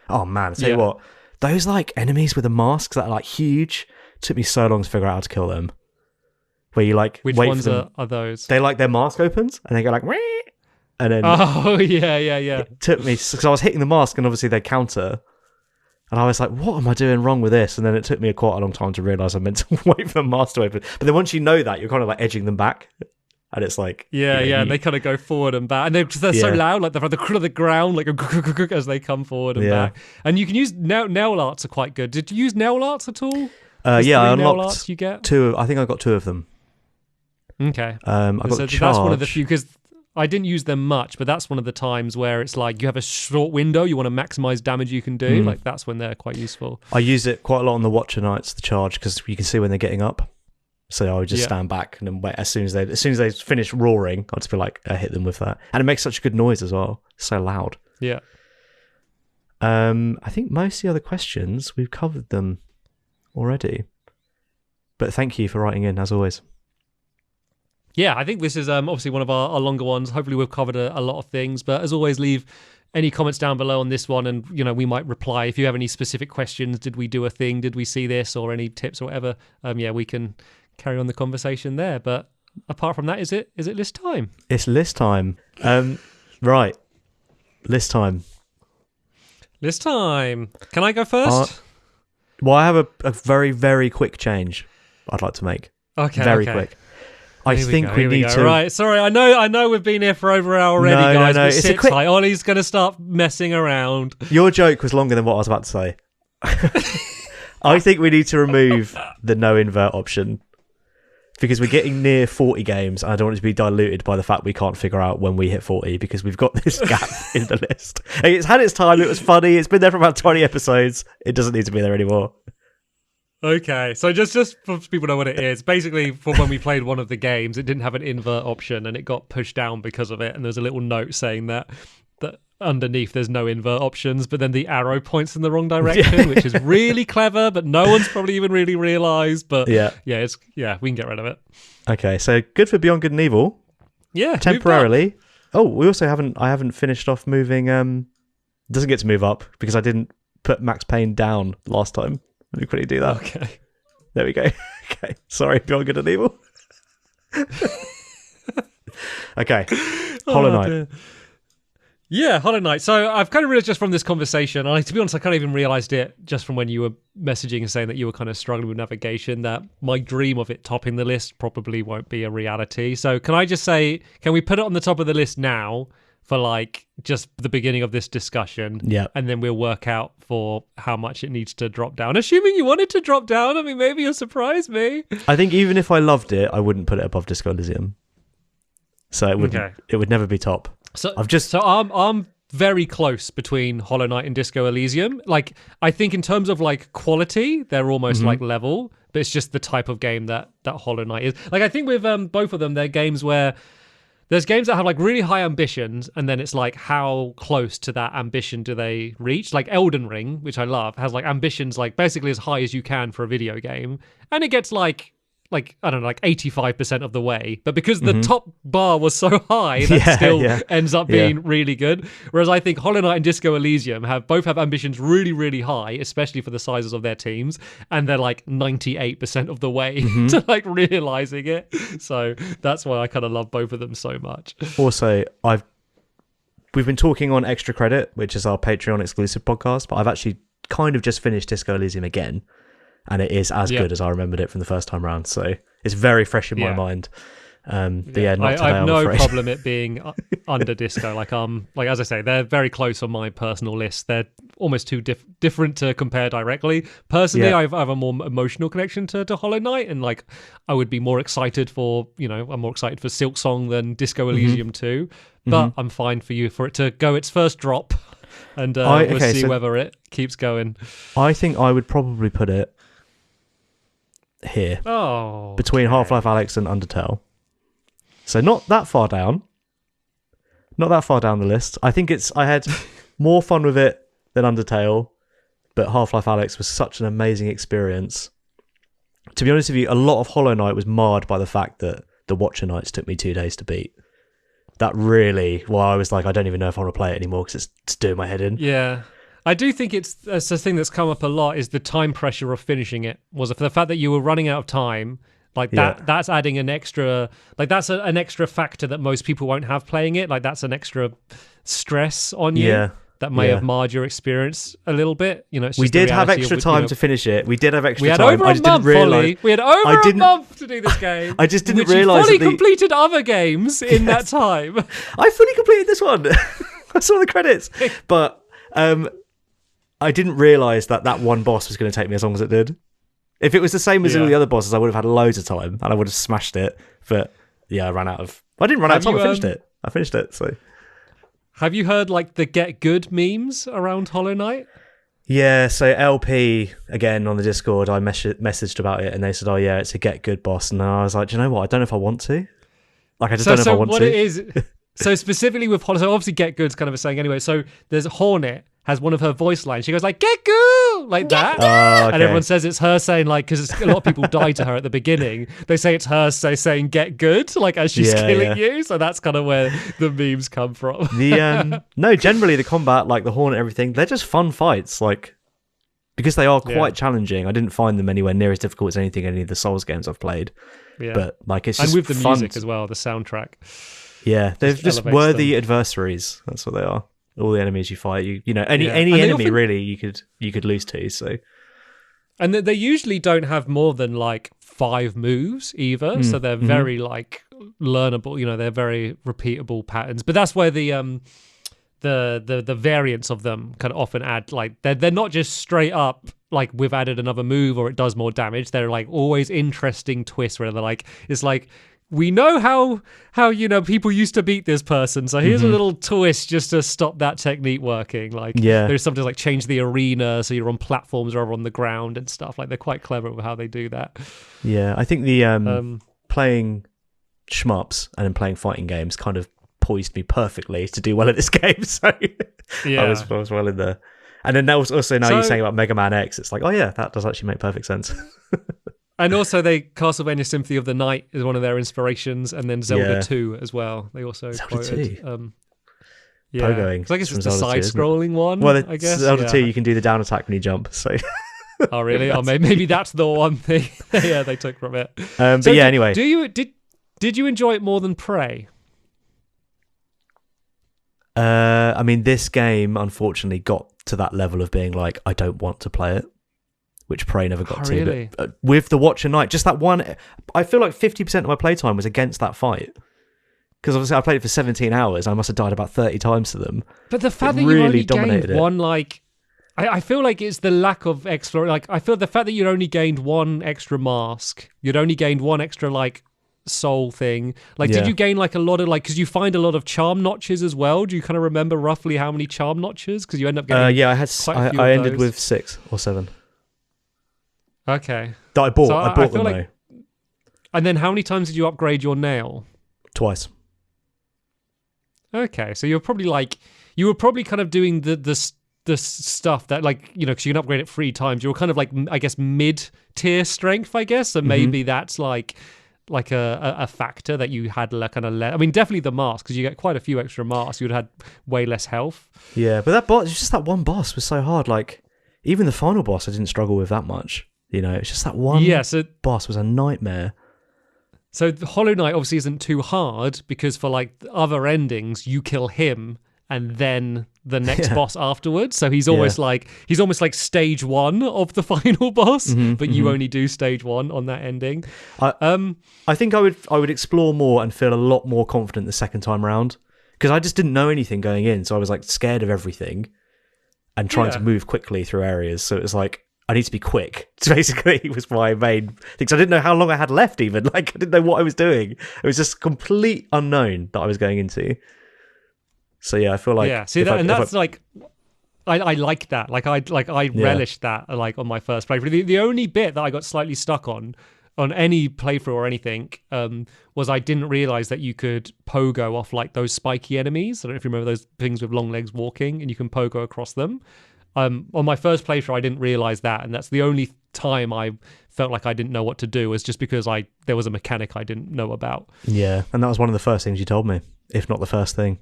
Oh man, I tell you what, those like enemies with the masks that are like huge, took me so long to figure out how to kill them. Where you like which wait ones for them. are those? They like their mask opens and they go like. Wee! And then it took me, because I was hitting the mask and obviously they counter, and I was like, what am I doing wrong with this? And then it took me quite a long time to realise I meant to wait for the mask to open. But then once you know that, you're kind of like edging them back, and it's like and they kind of go forward and back, and they're so loud, like they're on the ground, like as they come forward and back. And you can use nail arts are quite good. Did you use nail arts at all? I unlocked you get 2. I think I got 2 of them. Okay, I got charge. That's one of the few, because I didn't use them much, but that's one of the times where it's like you have a short window, you want to maximize damage you can do. Like that's when they're quite useful. I use it quite a lot on the Watcher Knights, the charge, because you can see when they're getting up. So I would just stand back and then wait. As soon as they finish roaring, I'd just be like, I hit them with that, and it makes such a good noise as well. It's so loud. Yeah. I think most of the other questions we've covered them already, but thank you for writing in as always. Yeah, I think this is obviously one of our longer ones. Hopefully we've covered a lot of things. But as always, leave any comments down below on this one, and we might reply. If you have any specific questions, did we do a thing? Did we see this? Or any tips or whatever? We can carry on the conversation there. But apart from that, is it list time? It's list time. Right. List time. List time. Can I go first? Well, I have a very, very quick change I'd like to make. Okay. Very quick. I think we need to. Right, sorry. I know we've been here for over an hour already, guys. No. It's a quick. Ollie's going to start messing around. Your joke was longer than what I was about to say. I think we need to remove the no invert option. because we're getting near 40 games, and I don't want it to be diluted by the fact we can't figure out when we hit 40 because we've got this gap in the list. It's had its time. It was funny. It's been there for about 20 episodes. It doesn't need to be there anymore. Okay, so just for people to know what it is, basically for when we played one of the games, it didn't have an invert option and it got pushed down because of it. And there's a little note saying that underneath there's no invert options, but then the arrow points in the wrong direction, which is really clever, but no one's probably even really realised. But we can get rid of it. Okay, so good for Beyond Good and Evil. Yeah, temporarily. Oh, we also I haven't finished off moving. Doesn't get to move up because I didn't put Max Payne down last time. Let me quickly do that. Okay. There we go. Okay. Sorry, Beyond Good and Evil. Okay. Hollow Knight. Dear. Yeah, Hollow Knight. So I've kind of realised just from this conversation, and to be honest, I kind of even realised it just from when you were messaging and saying that you were kind of struggling with navigation, that my dream of it topping the list probably won't be a reality. So can I just say, can we put it on the top of the list now for like just the beginning of this discussion? Yeah. And then we'll work out for how much it needs to drop down. Assuming you want it to drop down, I mean, maybe you'll surprise me. I think even if I loved it, I wouldn't put it above Disco Elysium. So it would never be top. So I'm very close between Hollow Knight and Disco Elysium. Like, I think in terms of like quality, they're almost like level, but it's just the type of game that Hollow Knight is. Like, I think with both of them, they're games where there's games that have like really high ambitions, and then it's like how close to that ambition do they reach? Like Elden Ring, which I love, has like ambitions like basically as high as you can for a video game, and it gets like I don't know, like 85% of the way. But because the top bar was so high, that ends up being really good. Whereas I think Hollow Knight and Disco Elysium both have ambitions really, really high, especially for the sizes of their teams, and they're like 98% of the way to like realizing it. So that's why I kind of love both of them so much. Also, we've been talking on Extra Credit, which is our Patreon exclusive podcast, but I've actually kind of just finished Disco Elysium again. And it is as good as I remembered it from the first time around. So it's very fresh in my mind. But not today, I have no afraid. problem it being under Disco. Like as I say, they're very close on my personal list. They're almost too different to compare directly. Personally, I have a more emotional connection to Hollow Knight, and like I would be more excited for, I'm more excited for Silk Song than Disco Elysium 2. But I'm fine for it to go its first drop, and we'll see whether it keeps going. I think I would probably put it here between Half-Life Alyx and Undertale, so not that far down the list. I think I had more fun with it than Undertale, but Half-Life Alyx was such an amazing experience. To be honest with you, a lot of Hollow Knight was marred by the fact that the Watcher Knights took me 2 days to beat. That really, I was like, I don't even know if I want to play it anymore because it's doing my head in. Yeah. I do think it's a thing that's come up a lot is the time pressure of finishing it. Was for the fact that you were running out of time, like that. That's adding an extra, like that's an extra factor that most people won't have playing it. Like that's an extra stress on you. Yeah. That may have marred your experience a little bit. It's we did have extra time to finish it. We did have extra time. We had over a month, Ollie. We had over a month to do this game. I just didn't realise fully completed other games in that time. I fully completed this one. I saw the credits, but I didn't realise that one boss was going to take me as long as it did. If it was the same as all the other bosses, I would have had loads of time and I would have smashed it. But I ran out of. I didn't run out of time. I finished it. So. Have you heard like the get good memes around Hollow Knight? Yeah, so LP, again, on the Discord, I messaged about it and they said, oh yeah, it's a get good boss. And I was like, do you know what? I don't know if I want to. Like, I just don't know if I want to. So what it is, so specifically with Hollow, so obviously get good's kind of a saying anyway. So there's Hornet has one of her voice lines. She goes like, get good, like that. Okay. And everyone says it's her saying like, because a lot of people die to her at the beginning. They say it's her saying get good, like as she's killing you. So that's kind of where the memes come from. No, generally the combat, like the Hornet and everything, they're just fun fights. Like, because they are quite challenging. I didn't find them anywhere near as difficult as any of the Souls games I've played. Yeah. But like, it's just and with the fun. music as well, the soundtrack. Yeah, they're just worthy adversaries. That's what they are. All the enemies you fight, any enemy really you could lose to. So, and they usually don't have more than like 5 moves either, so they're very like learnable. They're very repeatable patterns. But that's where the the variants of them can often add like they're not just straight up like we've added another move or it does more damage. They're like always interesting twists where they're like it's like we know how people used to beat this person, so here's a little twist just to stop that technique working. Like there's something like change the arena so you're on platforms rather on the ground and stuff. Like they're quite clever with how they do that. Yeah, I think the playing shmups and then playing fighting games kind of poised me perfectly to do well at this game. So I was well in there. And then that was also now you're saying about Mega Man X, it's like, oh yeah, that does actually make perfect sense. And also, Castlevania Symphony of the Night is one of their inspirations, and then Zelda 2 as well. They also quoted. Pogoing. I guess it's the side-scrolling one. Well, I guess Zelda 2, you can do the down attack when you jump. So. Oh really? Oh, maybe that's the one thing. They took from it. But yeah, anyway. Did you enjoy it more than Prey? I mean, this game unfortunately got to that level of being like, I don't want to play it. Which Prey never got to. Really? But, with the Watcher Knight, just that one, I feel like 50% of my playtime was against that fight. Because obviously I played it for 17 hours. I must have died about 30 times to them. But the fact that you only gained one, like, I feel like it's the lack of exploration. Like, I feel the fact that you only gained one extra mask, you'd only gained one extra, like, soul thing. Like, did you gain, like, a lot of, like, because you find a lot of charm notches as well? Do you kind of remember roughly how many charm notches? Because you end up getting I ended with 6 or 7. Okay. That I bought. I bought them though. And then how many times did you upgrade your nail? Twice. Okay, so you were probably kind of doing the stuff that like because you can upgrade it 3 times. You were kind of like I guess mid-tier strength, I guess. So maybe that's like a factor that you had like kind of I mean, definitely the mask because you get quite a few extra masks. You'd had way less health. Yeah, but that boss, just that one boss was so hard. Like even the final boss, I didn't struggle with that much. It's just that one boss was a nightmare. So Hollow Knight obviously isn't too hard because for like other endings, you kill him and then the next boss afterwards. So he's almost like stage 1 of the final boss, but you only do stage 1 on that ending. I think I would explore more and feel a lot more confident the second time around because I just didn't know anything going in, so I was like scared of everything and trying to move quickly through areas. So it was like, I need to be quick. Basically, was my main thing. So I didn't know how long I had left. Even like I didn't know what I was doing. It was just complete unknown that I was going into. So yeah, I feel like I like that. I relished that. Like on my first playthrough, the only bit that I got slightly stuck on any playthrough or anything was I didn't realize that you could pogo off like those spiky enemies. I don't know if you remember those things with long legs walking, and you can pogo across them. On my first playthrough, I didn't realize that, and that's the only time I felt like I didn't know what to do was just because there was a mechanic I didn't know about. Yeah, and that was one of the first things you told me, if not the first thing.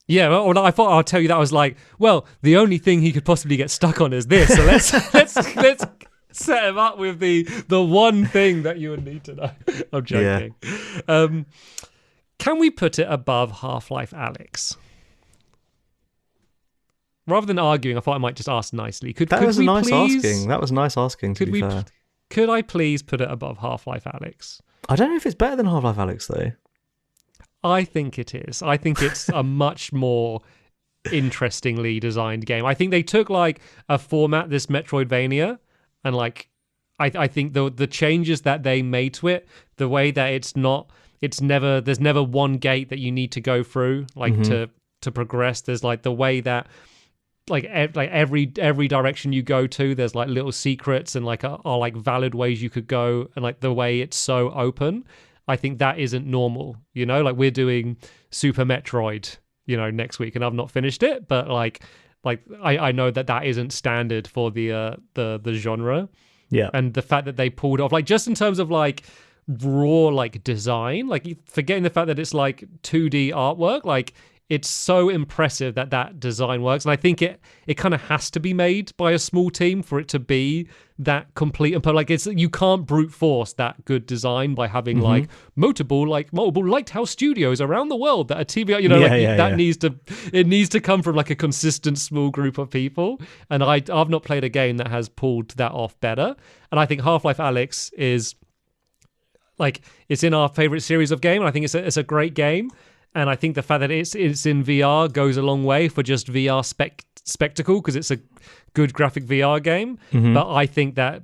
Yeah, well, I thought I'll tell you that. I was like, well, the only thing he could possibly get stuck on is this, so let's set him up with the one thing that you would need to know. I'm joking. Yeah. Can we put it above Half-Life Alyx? Rather than arguing, I thought I might just ask nicely. That was nice asking, to be fair. Could I please put it above Half-Life Alyx? I don't know if it's better than Half-Life Alyx, though. I think it is. I think it's a much more interestingly designed game. I think they took like a format, this Metroidvania, and like I think the changes that they made to it, the way that there's never one gate that you need to go through like to progress. There's like the way that like every direction you go to, there's like little secrets and like are like valid ways you could go, and like the way it's so open. I think that isn't normal, like we're doing Super Metroid, next week, and I've not finished it, but like I know that isn't standard for the genre. Yeah. And the fact that they pulled off, like just in terms of like raw like design, like forgetting the fact that it's like 2D artwork, like it's so impressive that design works. And I think it kind of has to be made by a small team for it to be that complete and like you can't brute force that good design by having like multiple lighthouse studios around the world that are TV, needs to come from like a consistent small group of people. And I've not played a game that has pulled that off better. And I think Half-Life Alyx is like, it's in our favorite series of game. And I think it's a great game. And I think the fact that it's in VR goes a long way for just VR spectacle, because it's a good graphic VR game. But I think that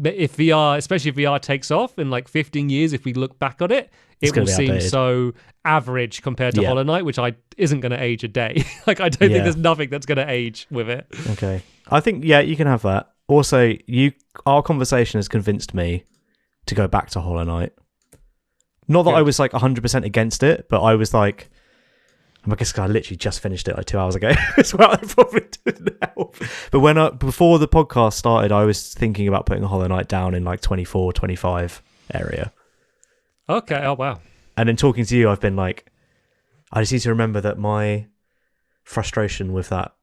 if VR, especially if VR takes off in like 15 years, if we look back on it, it will seem outdated. So average compared to Hollow Knight, which isn't going to age a day. Like, I don't think there's nothing that's going to age with it. Okay. I think, you can have that. Also, our conversation has convinced me to go back to Hollow Knight. Not that I was like 100% against it, but I was like, I guess I literally just finished it like 2 hours ago. As well, I probably didn't help. But before the podcast started, I was thinking about putting Hollow Knight down in like 24, 25 area. Okay. Oh, wow. And then talking to you, I've been like, I just need to remember that my frustration with that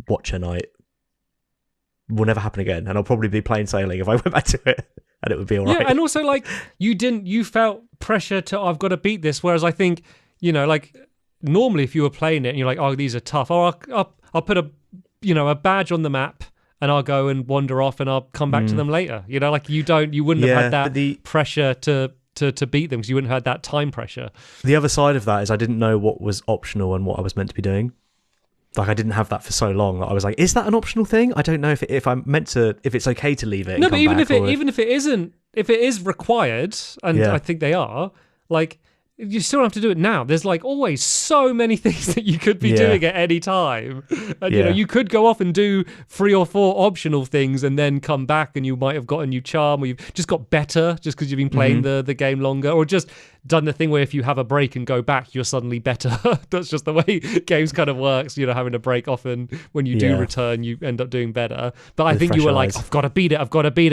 Watcher Night will never happen again. And I'll probably be plain sailing if I went back to it. And it would be all right. Yeah, and also, like, you felt pressure to, I've got to beat this. Whereas I think, like, normally if you were playing it and you're like, oh, these are tough. Oh, I'll put a badge on the map and I'll go and wander off and I'll come back to them later. Like, you wouldn't have had that pressure to beat them, because you wouldn't have had that time pressure. The other side of that is I didn't know what was optional and what I was meant to be doing. Like, I didn't have that for so long that I was like, is that an optional thing? I don't know if it's okay to leave it. No, but even if it isn't, if it is required, and I think they are, like, you still have to do it now. There's like always so many things that you could be doing at any time. And you could go off and do 3 or 4 optional things and then come back and you might have got a new charm, or you've just got better just because you've been playing the game longer, or just done the thing where if you have a break and go back, you're suddenly better. That's just the way games kind of works. Having a break, often when you do return, you end up doing better. But I think you were like, I've got to beat it,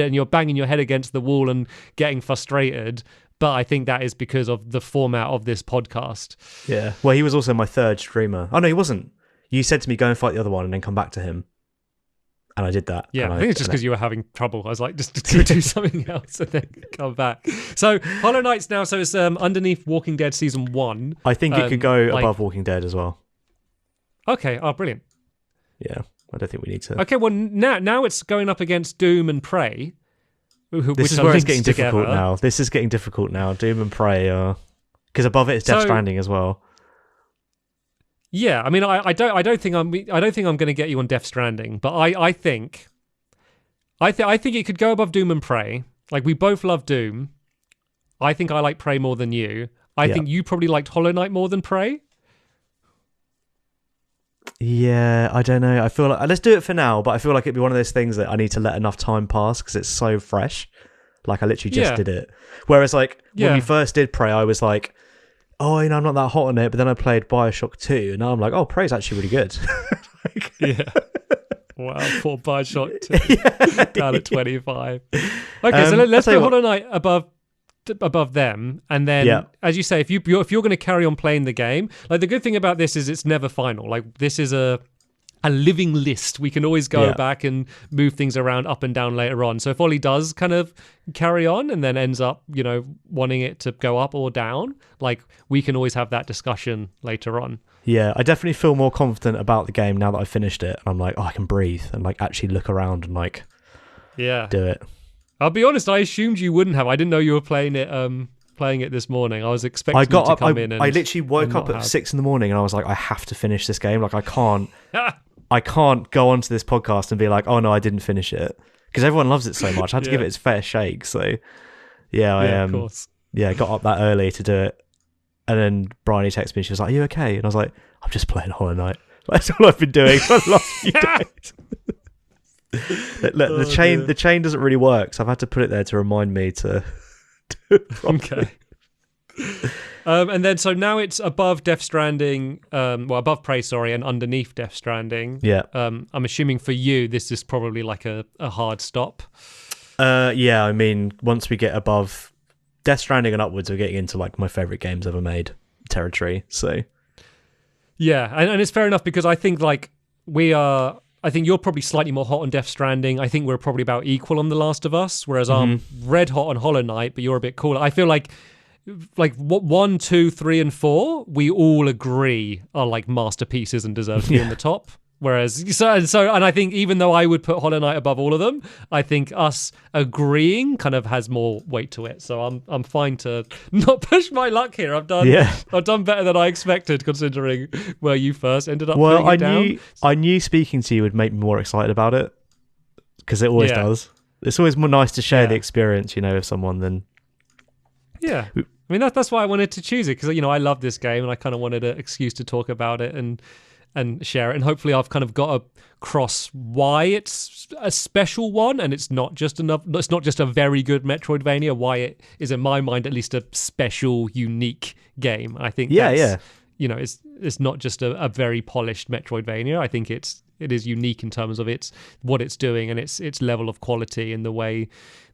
and you're banging your head against the wall and getting frustrated. But I think that is because of the format of this podcast. Yeah. Well, he was also my third streamer. Oh, no, he wasn't. You said to me, go and fight the other one and then come back to him. And I did that. Yeah, I think it's just because you were having trouble. I was like, just do something else and then come back. So Hollow Knight's now, so it's underneath Walking Dead Season 1. I think it could go above Walking Dead as well. Okay. Oh, brilliant. Yeah. I don't think we need to. Okay, well, now it's going up against Doom and Prey. This is where it's getting difficult now. This is getting difficult now. Doom and Prey are, because above it is Death Stranding as well. Yeah, I mean, I don't think I'm going to get you on Death Stranding, but I think it could go above Doom and Prey. Like, we both love Doom. I think I like Prey more than you. I think you probably liked Hollow Knight more than Prey. Yeah, I don't know. I feel like, let's do it for now, but I feel like it'd be one of those things that I need to let enough time pass because it's so fresh. Like, I literally just did it. Whereas, like, when we first did Prey, I was like, oh, I'm not that hot on it. But then I played Bioshock 2, and now I'm like, oh, Prey's actually really good. Wow, poor Bioshock 2. Down at 25. Okay, so let's put Hollow Knight above them, and then as you say, if you're going to carry on playing the game, like, the good thing about this is it's never final. Like, this is a living list. We can always go back and move things around up and down later on. So if Ollie does kind of carry on and then ends up wanting it to go up or down, like, we can always have that discussion later on. I definitely feel more confident about the game now that I've finished it, and I'm like, oh, I can breathe and like actually look around and like do it. I'll be honest, I assumed you wouldn't have. I didn't know you were playing it this morning. I was expecting you to come in. I literally woke up at 6 a.m. and I was like, I have to finish this game. Like, I can't go onto this podcast and be like, oh no, I didn't finish it, because everyone loves it so much. I had to give it its fair shake. So of course. Got up that early to do it, and then Bryony texted me. She was like, "Are you okay?" And I was like, "I'm just playing Hollow Knight. That's all I've been doing for the last few days." The chain doesn't really work, so I've had to put it there to remind me to okay. And then so now it's above Death Stranding, above Prey, and underneath Death Stranding. I'm assuming for you this is probably like a hard stop. I mean, once we get above Death Stranding and upwards, we're getting into like my favorite games ever made territory. So and it's fair enough, because I think like I think you're probably slightly more hot on Death Stranding. I think we're probably about equal on The Last of Us, whereas I'm red hot on Hollow Knight, but you're a bit cooler. I feel like 1, 2, 3, and 4, we all agree are like masterpieces and deserve to be in the top. Whereas, and I think even though I would put Hollow Knight above all of them, I think us agreeing kind of has more weight to it. So I'm fine to not push my luck here. I've done better than I expected, considering where you first ended up. Well, down. I knew speaking to you would make me more excited about it, because it always does. It's always more nice to share the experience, with someone than. Yeah, I mean that's why I wanted to choose it, because I love this game and I kind of wanted an excuse to talk about it and share it, and hopefully I've kind of got across why it's a special one, and it's not just a very good Metroidvania. Why it is, in my mind, at least a special, unique game. I think it's not just a very polished Metroidvania. I think it is unique in terms of what it's doing and its level of quality and the way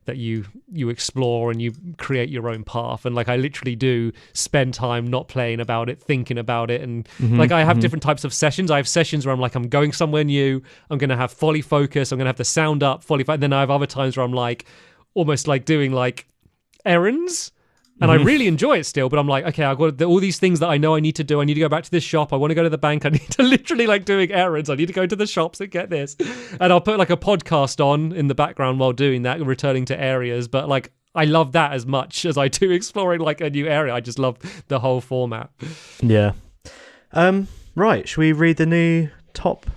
that you explore and you create your own path. And I literally do spend time not playing about it, thinking about it, and I have different types of sessions. I have sessions where I'm going somewhere new, I'm going to have fully focus, I'm going to have the sound up fully, and then I have other times where I'm almost doing errands. And I really enjoy it still, but I'm okay, I've got all these things that I know I need to do. I need to go back to this shop. I want to go to the bank. I need to literally doing errands. I need to go to the shops and get this. And I'll put a podcast on in the background while doing that and returning to areas. But I love that as much as I do exploring a new area. I just love the whole format. Yeah. Right. Should we read the new top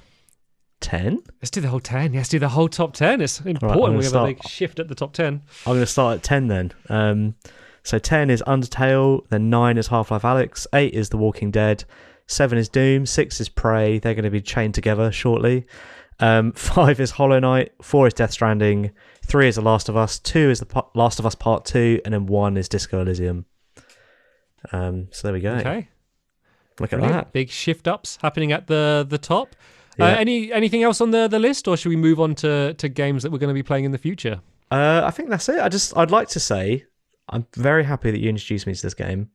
10? Let's do the whole 10. Yes, do the whole top 10. It's important. We have a big shift at the top 10. I'm going to start at 10 then. So 10 is Undertale, then 9 is Half-Life Alyx, 8 is The Walking Dead, 7 is Doom, 6 is Prey, they're going to be chained together shortly. 5 is Hollow Knight, 4 is Death Stranding, 3 is The Last of Us, 2 is The Last of Us Part 2, and then 1 is Disco Elysium. So there we go. Okay. Look at that. Big shift ups happening at the top. Yeah. Anything else on the list, or should we move on to games that we're going to be playing in the future? I think that's it. I'd like to say I'm very happy that you introduced me to this game.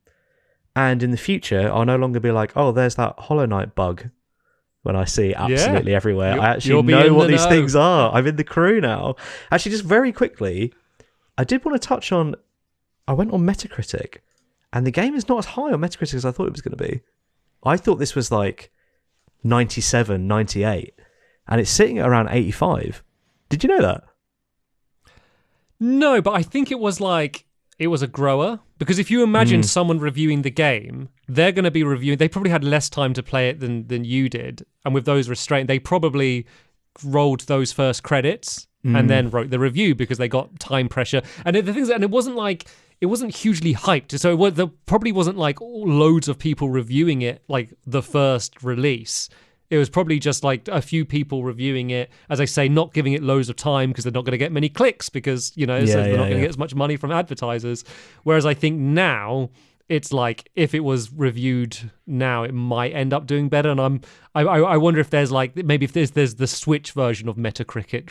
And in the future, I'll no longer be oh, there's that Hollow Knight bug when I see absolutely everywhere. I actually know what these things are. I'm in the crew now. Actually, just very quickly, I did want to touch on, I went on Metacritic, and the game is not as high on Metacritic as I thought it was going to be. I thought this was 97, 98, and it's sitting at around 85. Did you know that? No, but I think it was it was a grower, because if you imagine someone reviewing the game, they're going to be reviewing. They probably had less time to play it than you did, and with those restraints, they probably rolled those first credits and then wrote the review because they got time pressure. And the things, and it wasn't hugely hyped, so there probably wasn't loads of people reviewing it the first release. It was probably just a few people reviewing it, as I say, not giving it loads of time because they're not going to get many clicks because, so they're not going to get as much money from advertisers. Whereas I think now it's if it was reviewed now, it might end up doing better. And I wonder if there's maybe if there's the Switch version of Metacritic.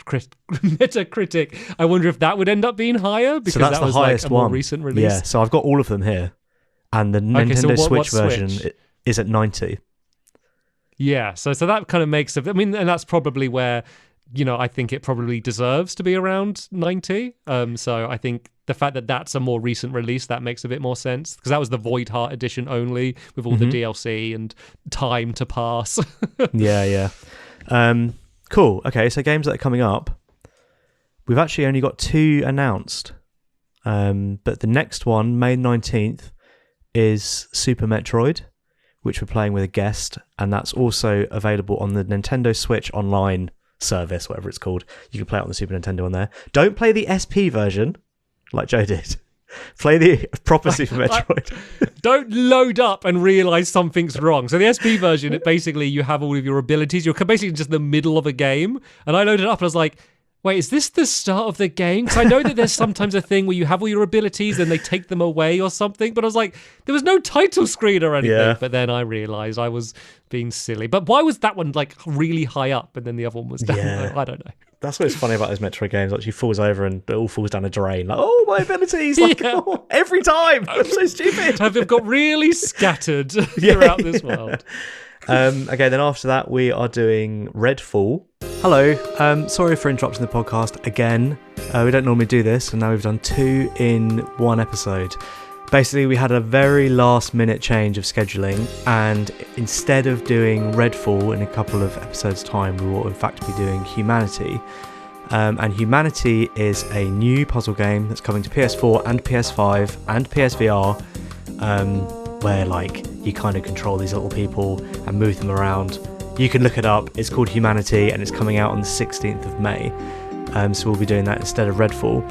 I wonder if that would end up being higher because that was the highest a more one. recent release. Yeah, so I've got all of them here, and the Nintendo Switch version is at 90. Yeah, so that kind of makes it. I mean, and that's probably where, I think it probably deserves to be around 90. So I think the fact that that's a more recent release, that makes a bit more sense, because that was the Void Heart edition only with all the DLC and time to pass. Yeah. Cool. Okay, so games that are coming up, we've actually only got 2 announced. But the next one, May 19th, is Super Metroid, which we're playing with a guest, and that's also available on the Nintendo Switch Online service, whatever it's called. You can play it on the Super Nintendo on there. Don't play the SP version, like Joe did. Play the proper Super Metroid. Don't load up and realise something's wrong. So the SP version, it basically, you have all of your abilities. You're basically just in the middle of a game. And I loaded it up and I was like, wait, is this the start of the game? Because I know that there's sometimes a thing where you have all your abilities and they take them away or something. But I was like, there was no title screen or anything. Yeah. But then I realised I was being silly. But why was that one really high up and then the other one was down? Yeah. I don't know. That's what's funny about those Metro games. She falls over and it all falls down a drain. Oh, my abilities! Oh, every time. I'm so stupid. Have got really scattered throughout this world. Okay, then after that, we are doing Redfall. Hello. Sorry for interrupting the podcast again. We don't normally do this, and now we've done 2 in 1 episode. Basically, we had a very last minute change of scheduling, and instead of doing Redfall in a couple of episodes' time, we will in fact be doing Humanity. And Humanity is a new puzzle game that's coming to PS4 and PS5 and PSVR, where like you kind of control these little people and move them around. You can look it up. It's called Humanity, and it's coming out on the 16th of May. So we'll be doing that instead of Redfall.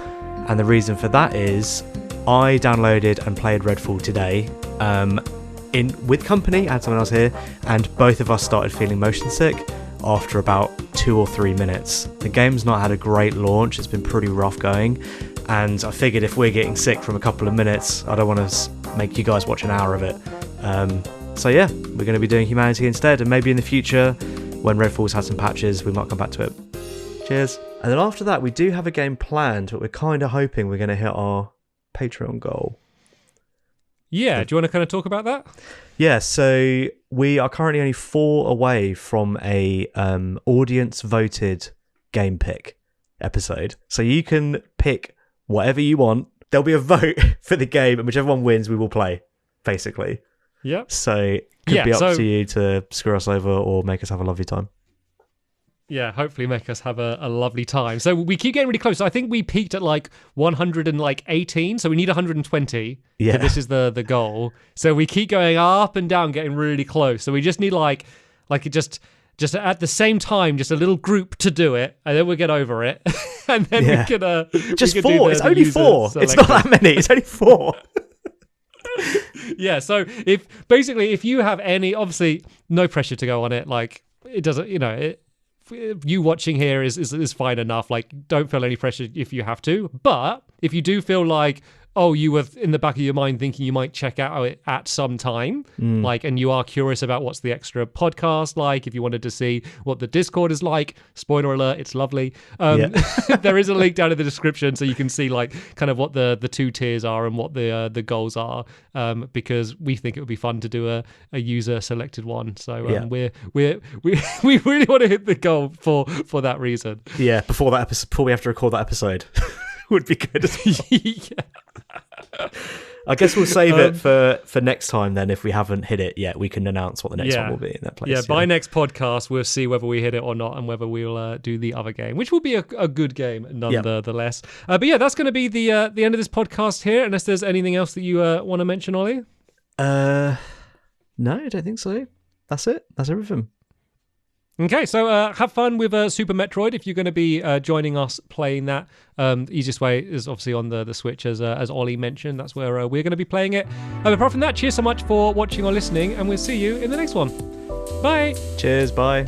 And the reason for that is I downloaded and played Redfall today with company. I had someone else here, and both of us started feeling motion sick after about 2 or 3 minutes. The game's not had a great launch. It's been pretty rough going, and I figured if we're getting sick from a couple of minutes, I don't want to make you guys watch an hour of it. So yeah, we're going to be doing Humanity instead, and maybe in the future, when Redfall's had some patches, we might come back to it. Cheers. And then after that, we do have a game planned, but we're kind of hoping we're going to hit our Patreon goal. Yeah, do you want to kind of talk about that? Yeah, so we are currently only 4 away from a audience-voted game pick episode. So you can pick whatever you want. There'll be a vote for the game, and whichever one wins, we will play, basically. Yeah. So it could be up to you to screw us over or make us have a lovely time. Yeah, hopefully make us have a lovely time. So we keep getting really close. So I think we peaked at like 118, so we need 120. Yeah. So this is the goal. So we keep going up and down, getting really close. So we just need like just at the same time, just a little group to do it, and then we'll get over it. And then we can just we can 4. It's only 4. It's not that many. It's only 4. Yeah, so if you have any, obviously no pressure to go on it, like it doesn't, you watching here is fine enough. Like, don't feel any pressure if you have to. But if you do feel like, oh, you were in the back of your mind thinking you might check out it at some time, like, and you are curious about what's the extra podcast like, if you wanted to see what the Discord is like, spoiler alert, it's lovely. There is a link down in the description so you can see like kind of what the 2 tiers are and what the goals are, because we think it would be fun to do a user selected one. So we really want to hit the goal for that reason. Yeah, before we have to record that episode. Would be good as well. Yeah. I guess we'll save it for next time then. If we haven't hit it yet, we can announce what the next one will be in that place. Yeah, by next podcast, we'll see whether we hit it or not, and whether we'll do the other game, which will be a good game nonetheless. But yeah, that's going to be the end of this podcast here, unless there's anything else that you want to mention, Ollie? No, I don't think so. That's it. That's everything. Okay, so have fun with Super Metroid if you're going to be joining us playing that. The easiest way is obviously on the Switch, as Ollie mentioned. That's where we're going to be playing it. Apart from that, cheers so much for watching or listening, and we'll see you in the next one. Bye. Cheers, bye.